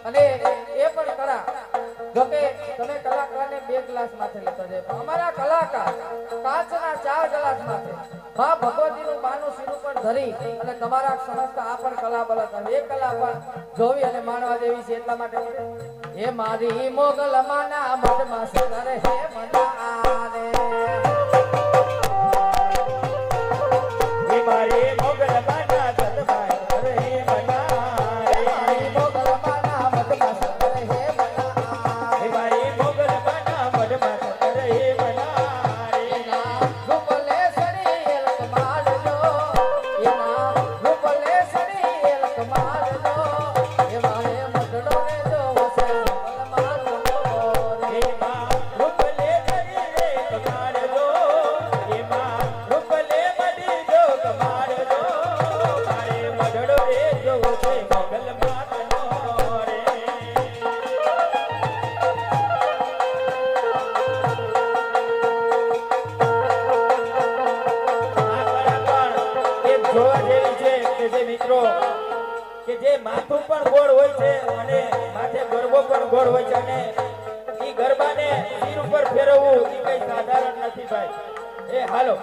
Speaker 3: અને એ પણ કળા જોકે તમે કલાકારને 2 ગ્લાસ માથે લેતા જાય પણ અમારા કલાકાર કાચના 4 ગ્લાસ માથે માં ભગવતીનું બાનું શિર ઉપર ધરી અને તમારા સમસ્ત આ પણ કલા બળતણ એ કલા પણ જોવી અને માણવા જેવી છે એટલા માટે હે મારી મોગલ માના મઢમાં સદર હે મના રે
Speaker 5: હે મારી મોગલ માના સદભાઈ અરે હે મના
Speaker 3: હે મારી મોગલ માના મઢમાં સદર હે મના
Speaker 5: હે મારી મોગલ માના મઢમાં સદર હે મના
Speaker 3: એના રૂપલે સડી એલક મારજો એના રૂપલે સડી એલક મારજો એ મારે મઢડો ને જોવો છે રૂપલ મારજો રે
Speaker 5: હે માં રૂપલે કરી રે કમાડ દો હે માં રૂપલે મડી દો કમાડ દો મારે મઢડો રે જોવો છે મોગલ માતનો રે જોવા જેવી છે કે જે મિત્રો કે જે માથું પણ ગોળ હોય છે અને માથે ગરબો પણ ગોળ હોય છે અને ઈ ગરબાને શિર ઉપર ફેરવવું ઈ કઈ સાધારણ નથી ભાઈ એ હાલો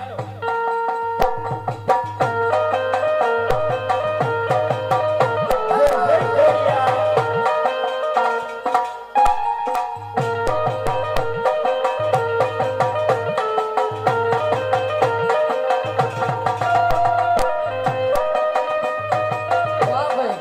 Speaker 5: જય જય કોરિયા
Speaker 3: વાહ ભાઈ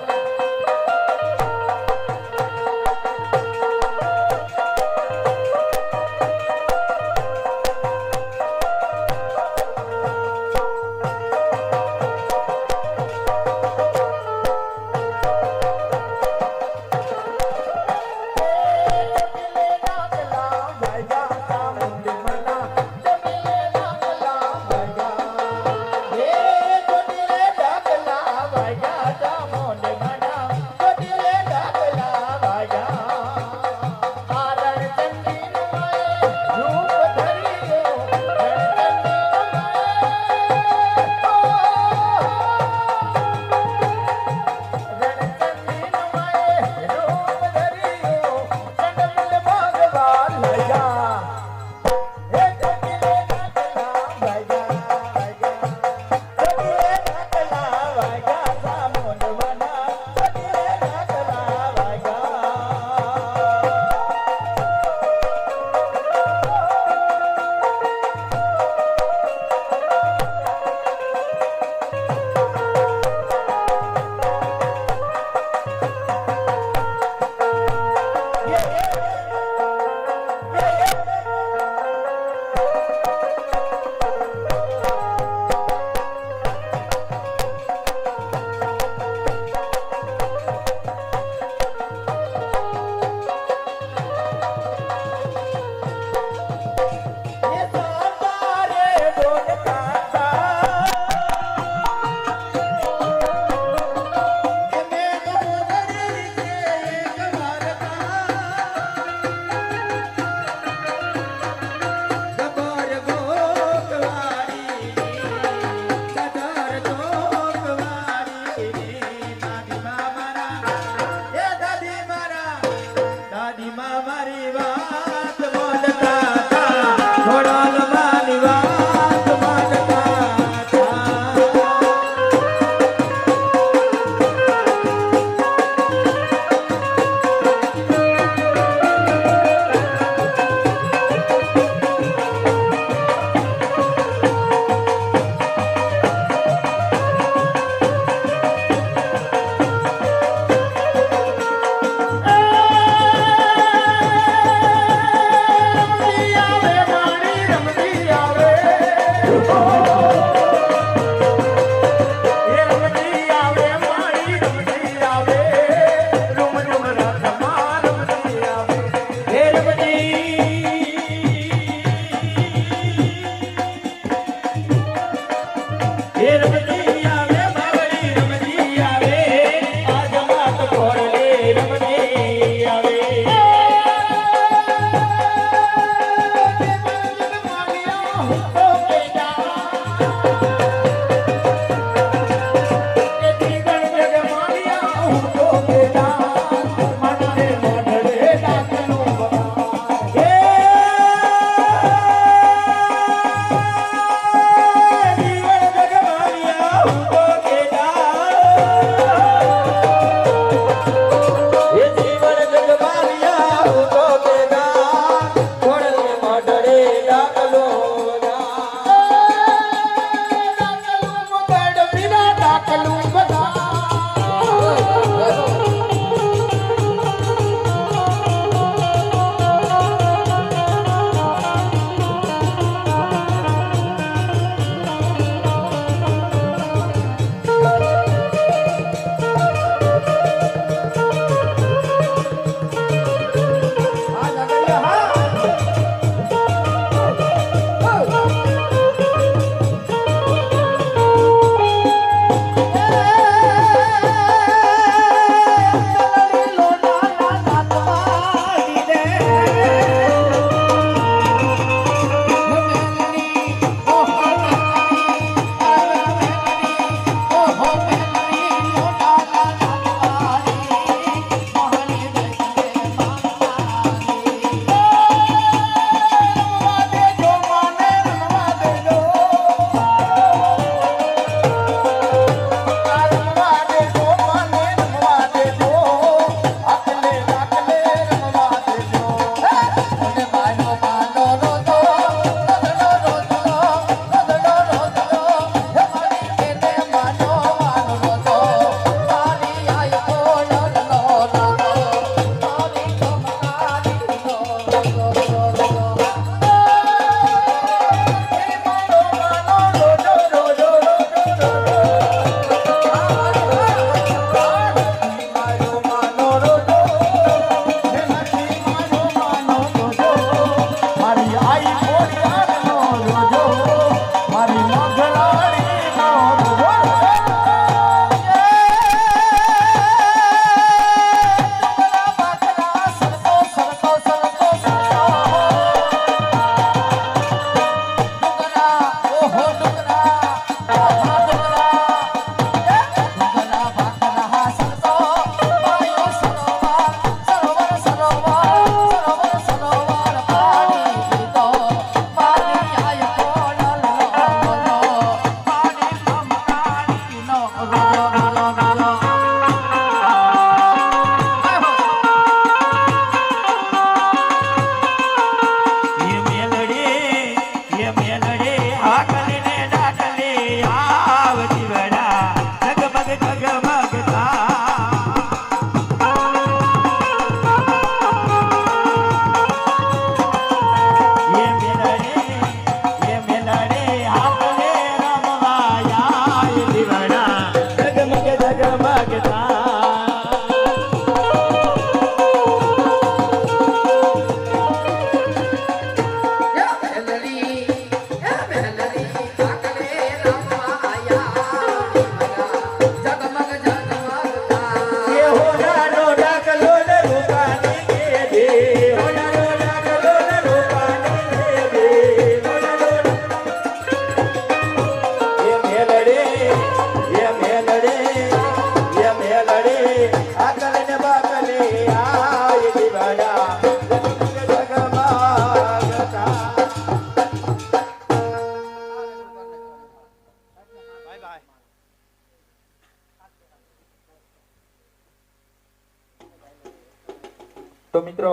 Speaker 5: તો મિત્રો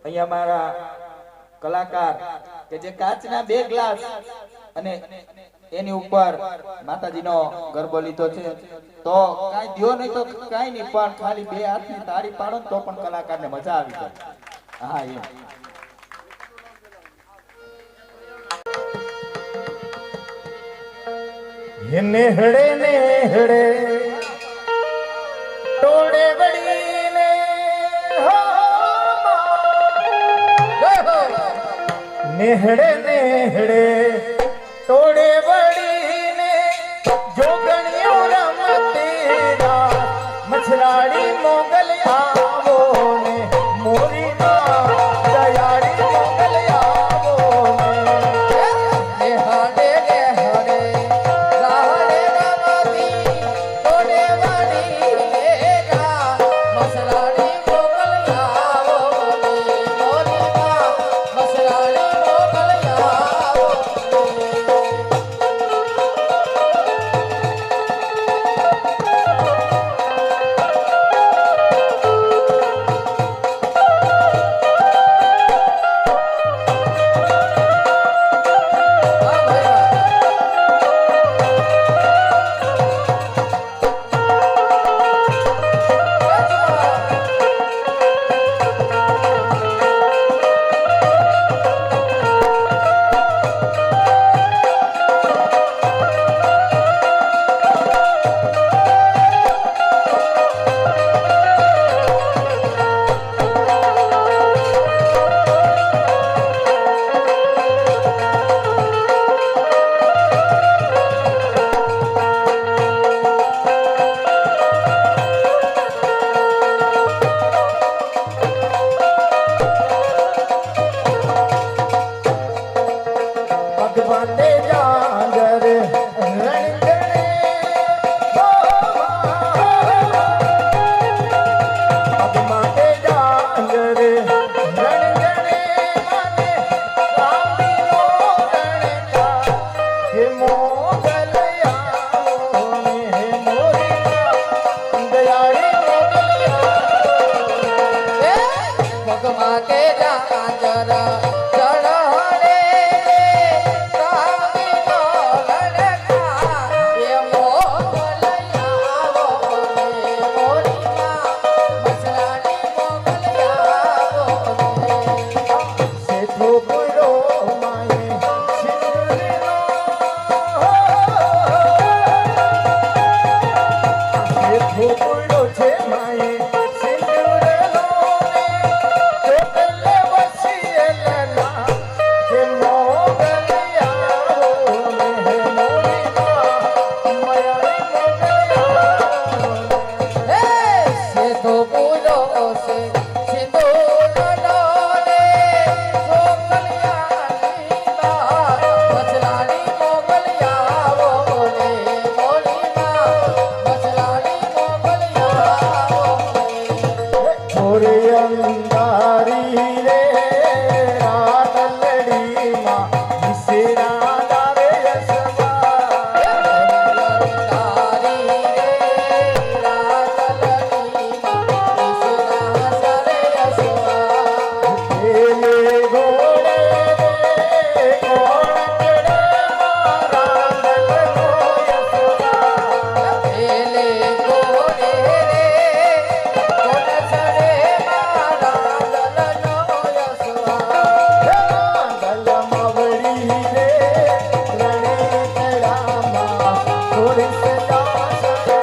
Speaker 5: અહીંયા મારા કલાકાર કે જે કાચના બે ગ્લાસ અને એની ઉપર માતાજીનો ગરબો લીધો છે, તો કાઈ દ્યો નહીં તો કાઈ નહીં, પણ ખાલી બે હાથની તાળી પાડો તો પણ કલાકારને મજા આવી જાય. હા
Speaker 4: એમ નેહડે નેહડે ટોળે વળીને નેહડે નેહડે ટોળે વળીને જોગણીઓ રમતી મછરાડી મોગલ આવો ને મોરી દયાળી મોગલ આવો ને નેહડે નેહડે રાહડે રમતી ટોળે વળીને
Speaker 3: તો પૂજો છે સિંદૂર ડોલે મોગલિયાની બા બચલાની મોગલિયા બોલે મોલીમાં બચલાની મોગલિયા બોલે
Speaker 4: છોરે અંધારી રે રાતલડીમાં વિસરા દારે યસવા એલે ગોળે રે કોણ ચડે મારા દલનો યસવા દલમવડી રે રણે તળામાં છોરે સદા સદા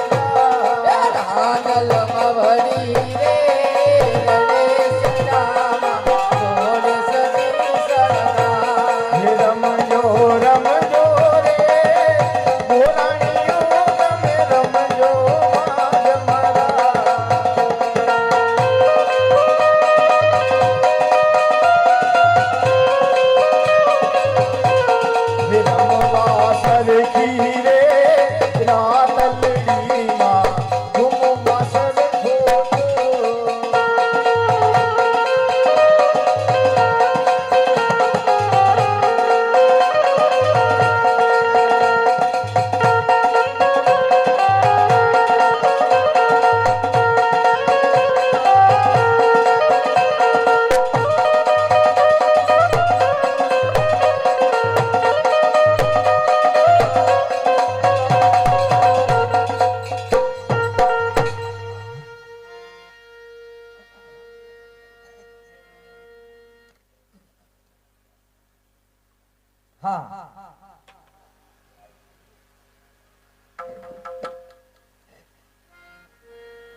Speaker 4: રમજો રમજો રે બોલાણીઓ તમે રમજો માગ મારા રમવા સરખી રે રાતલડીમાં ઘૂમવા સરખો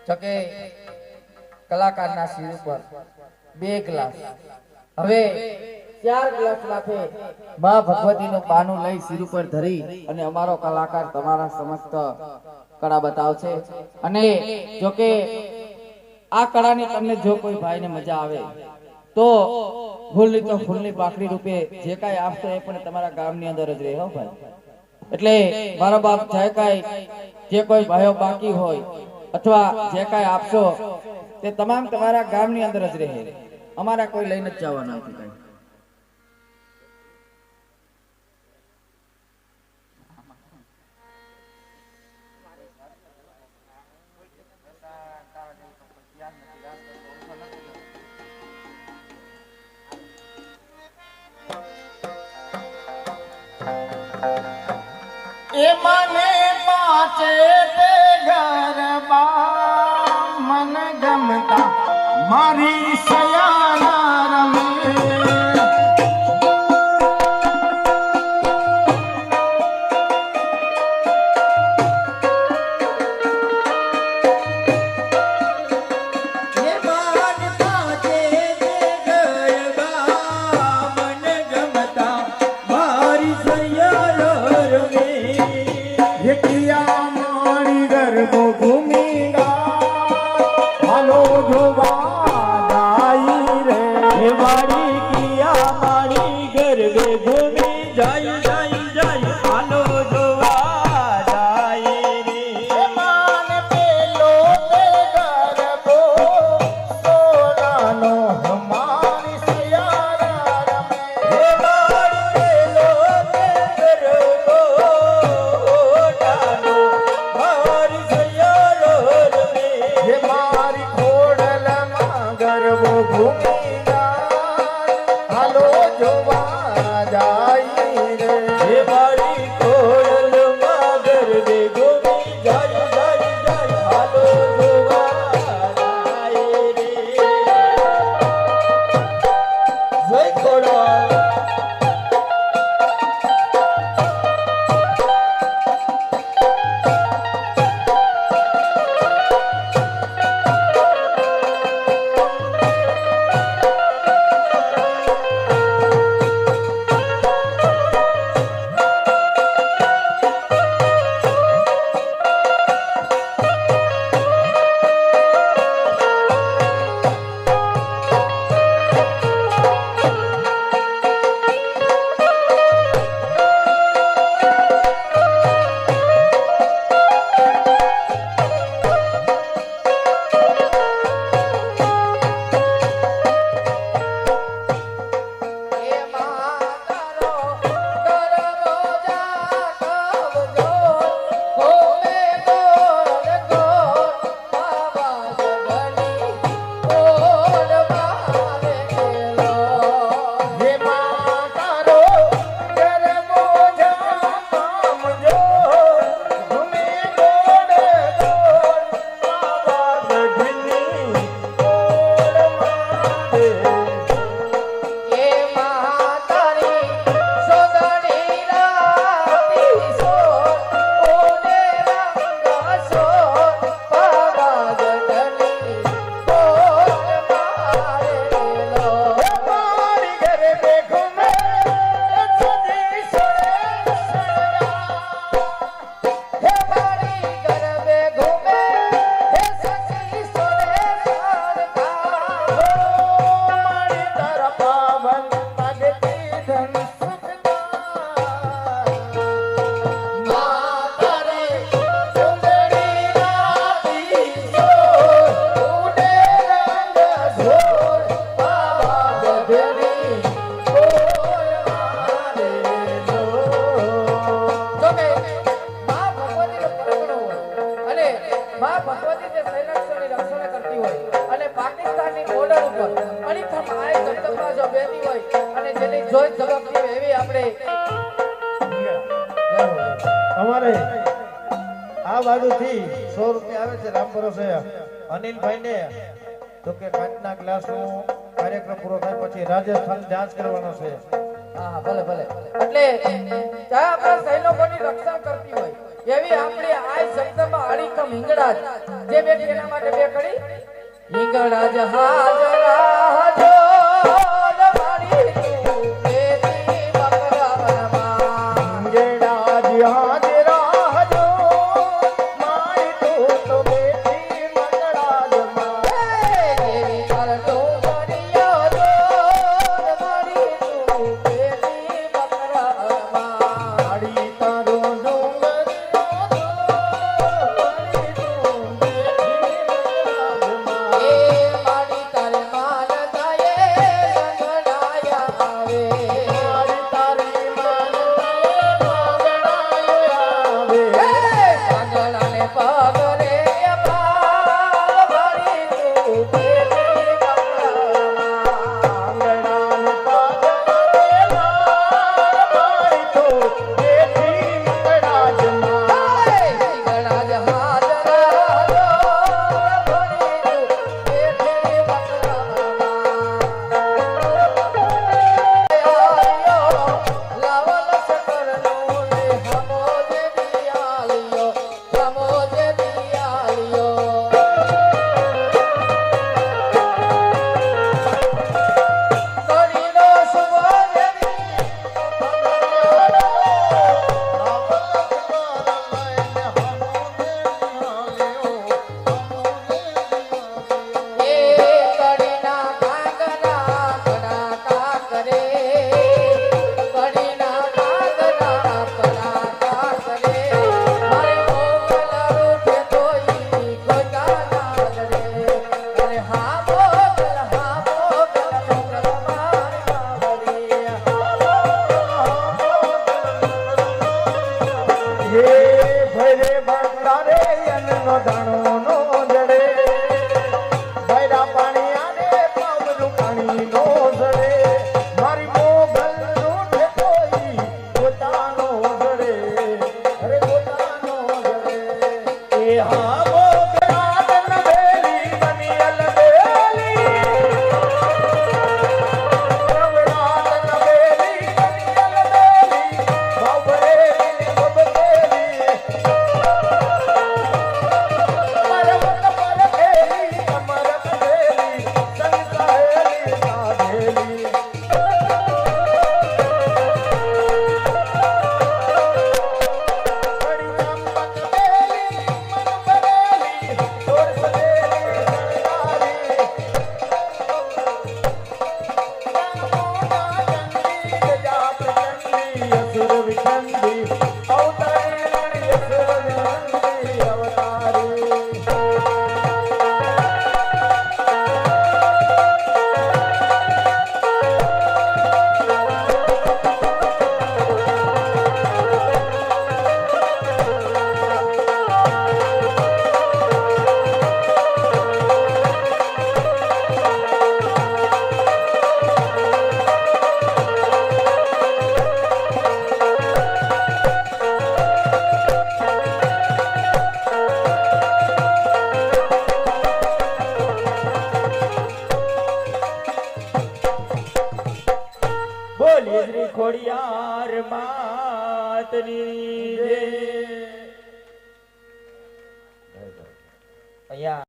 Speaker 3: જોકે કલાકારના શિર ઉપર 2 ગ્લાસ હવે 4 ગ્લાસ લાખે માં ભગવતીનું પાનું લઈ શિર ઉપર ધરી અને અમારો કલાકાર તમારા સમસ્ત કળા બતાવશે અને જોકે આ કળાની તમને જો કોઈ ભાઈને મજા આવે તો ફૂલની તો ફૂલની પાખડી રૂપે જે કાંઈ આપશો એ પણ તમારા ગામની અંદર જ રહે હો ભાઈ એટલે મારા બાપ જે કાંઈ જે કોઈ ભાઈઓ બાકી હોય અથવા જે કાંઈ આપશો તે તમામ તમારા ગામની અંદર જ રહે અમારા કોઈ લઈને જ જવાના નથી કાંઈ
Speaker 4: એ મને પાચે તે ગરબા મન ગમતા મારી સયાના રમે
Speaker 3: બેઠી હોય અને જેની જોઈ ઝબકતી હોય એવી આપણે
Speaker 1: અમારે આ બાજુથી 100 રૂપિયા આવે છે રામ ભરોસે અનિલભાઈ ને તો કે કાચના ગ્લાસ નો કાર્યક્રમ પૂરો થાય પછી રાજસ્થાન જાંચ કરવાનો છે.
Speaker 3: હા ભલે ભલે એટલે ચાહે આપણા સૈનિકોની રક્ષા કરતી હોય એવી આપણે આ શબ્દમાં અડીકમ હિંગળાજ જે બેઠી એના માટે બે કડી હિંગળાજ હાજરા જો મારી તું બેટી બકરા વનમાં દેવી કરતો કરિયો જો મારી તું બેટી બકરા વનમાં એ મારી તારે માન થાય ગંગડાયા આવે ગંગડાને પગરે પાલ મારી તું બેટી બકરા હિંગળાજ હાજરા જો મારી તું બેટી બકરા લાવલ શકરનો રે હમો જે દિયાલિયો હમો જે દિયાલિયો કરીનો શુભ એ કડીના કાગરા કડા કાકરે કડીના કાગરા કડા કાકરે મારે મોગલ રૂઠે તોઈ કોઈ ના કરે અરે હા મોગલ મોગલ મારી બાવરી
Speaker 5: બોલીએ શ્રી ખોડિયાર માતની જય. અહીંયા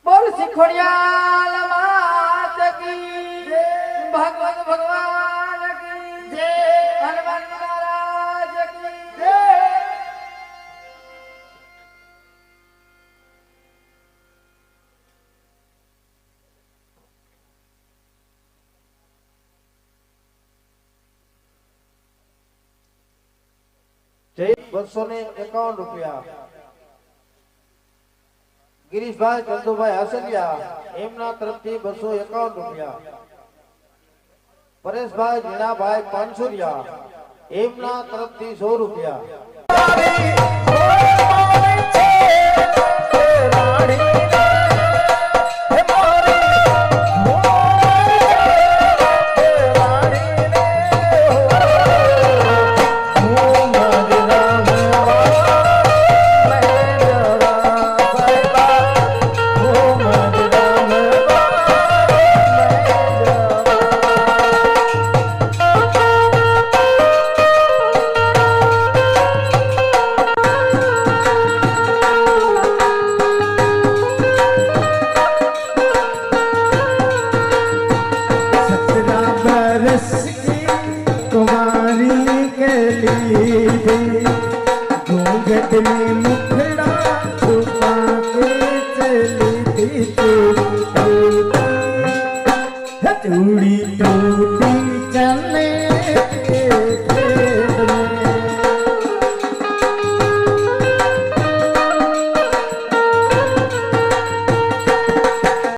Speaker 3: બોલ શીખોડિયાલ માત કી જય ભગવત ભગવાન કી જય હનુમાન મહારાજ કી જય
Speaker 1: જય 251 રૂપિયા ગિરીશભાઈ ચંદુભાઈ આસલિયા એમના તરફથી 251 રૂપિયા. પરેશભાઈ જીણાભાઈ પાનસુરિયા એમના તરફથી 100 રૂપિયા.
Speaker 6: घूंघट में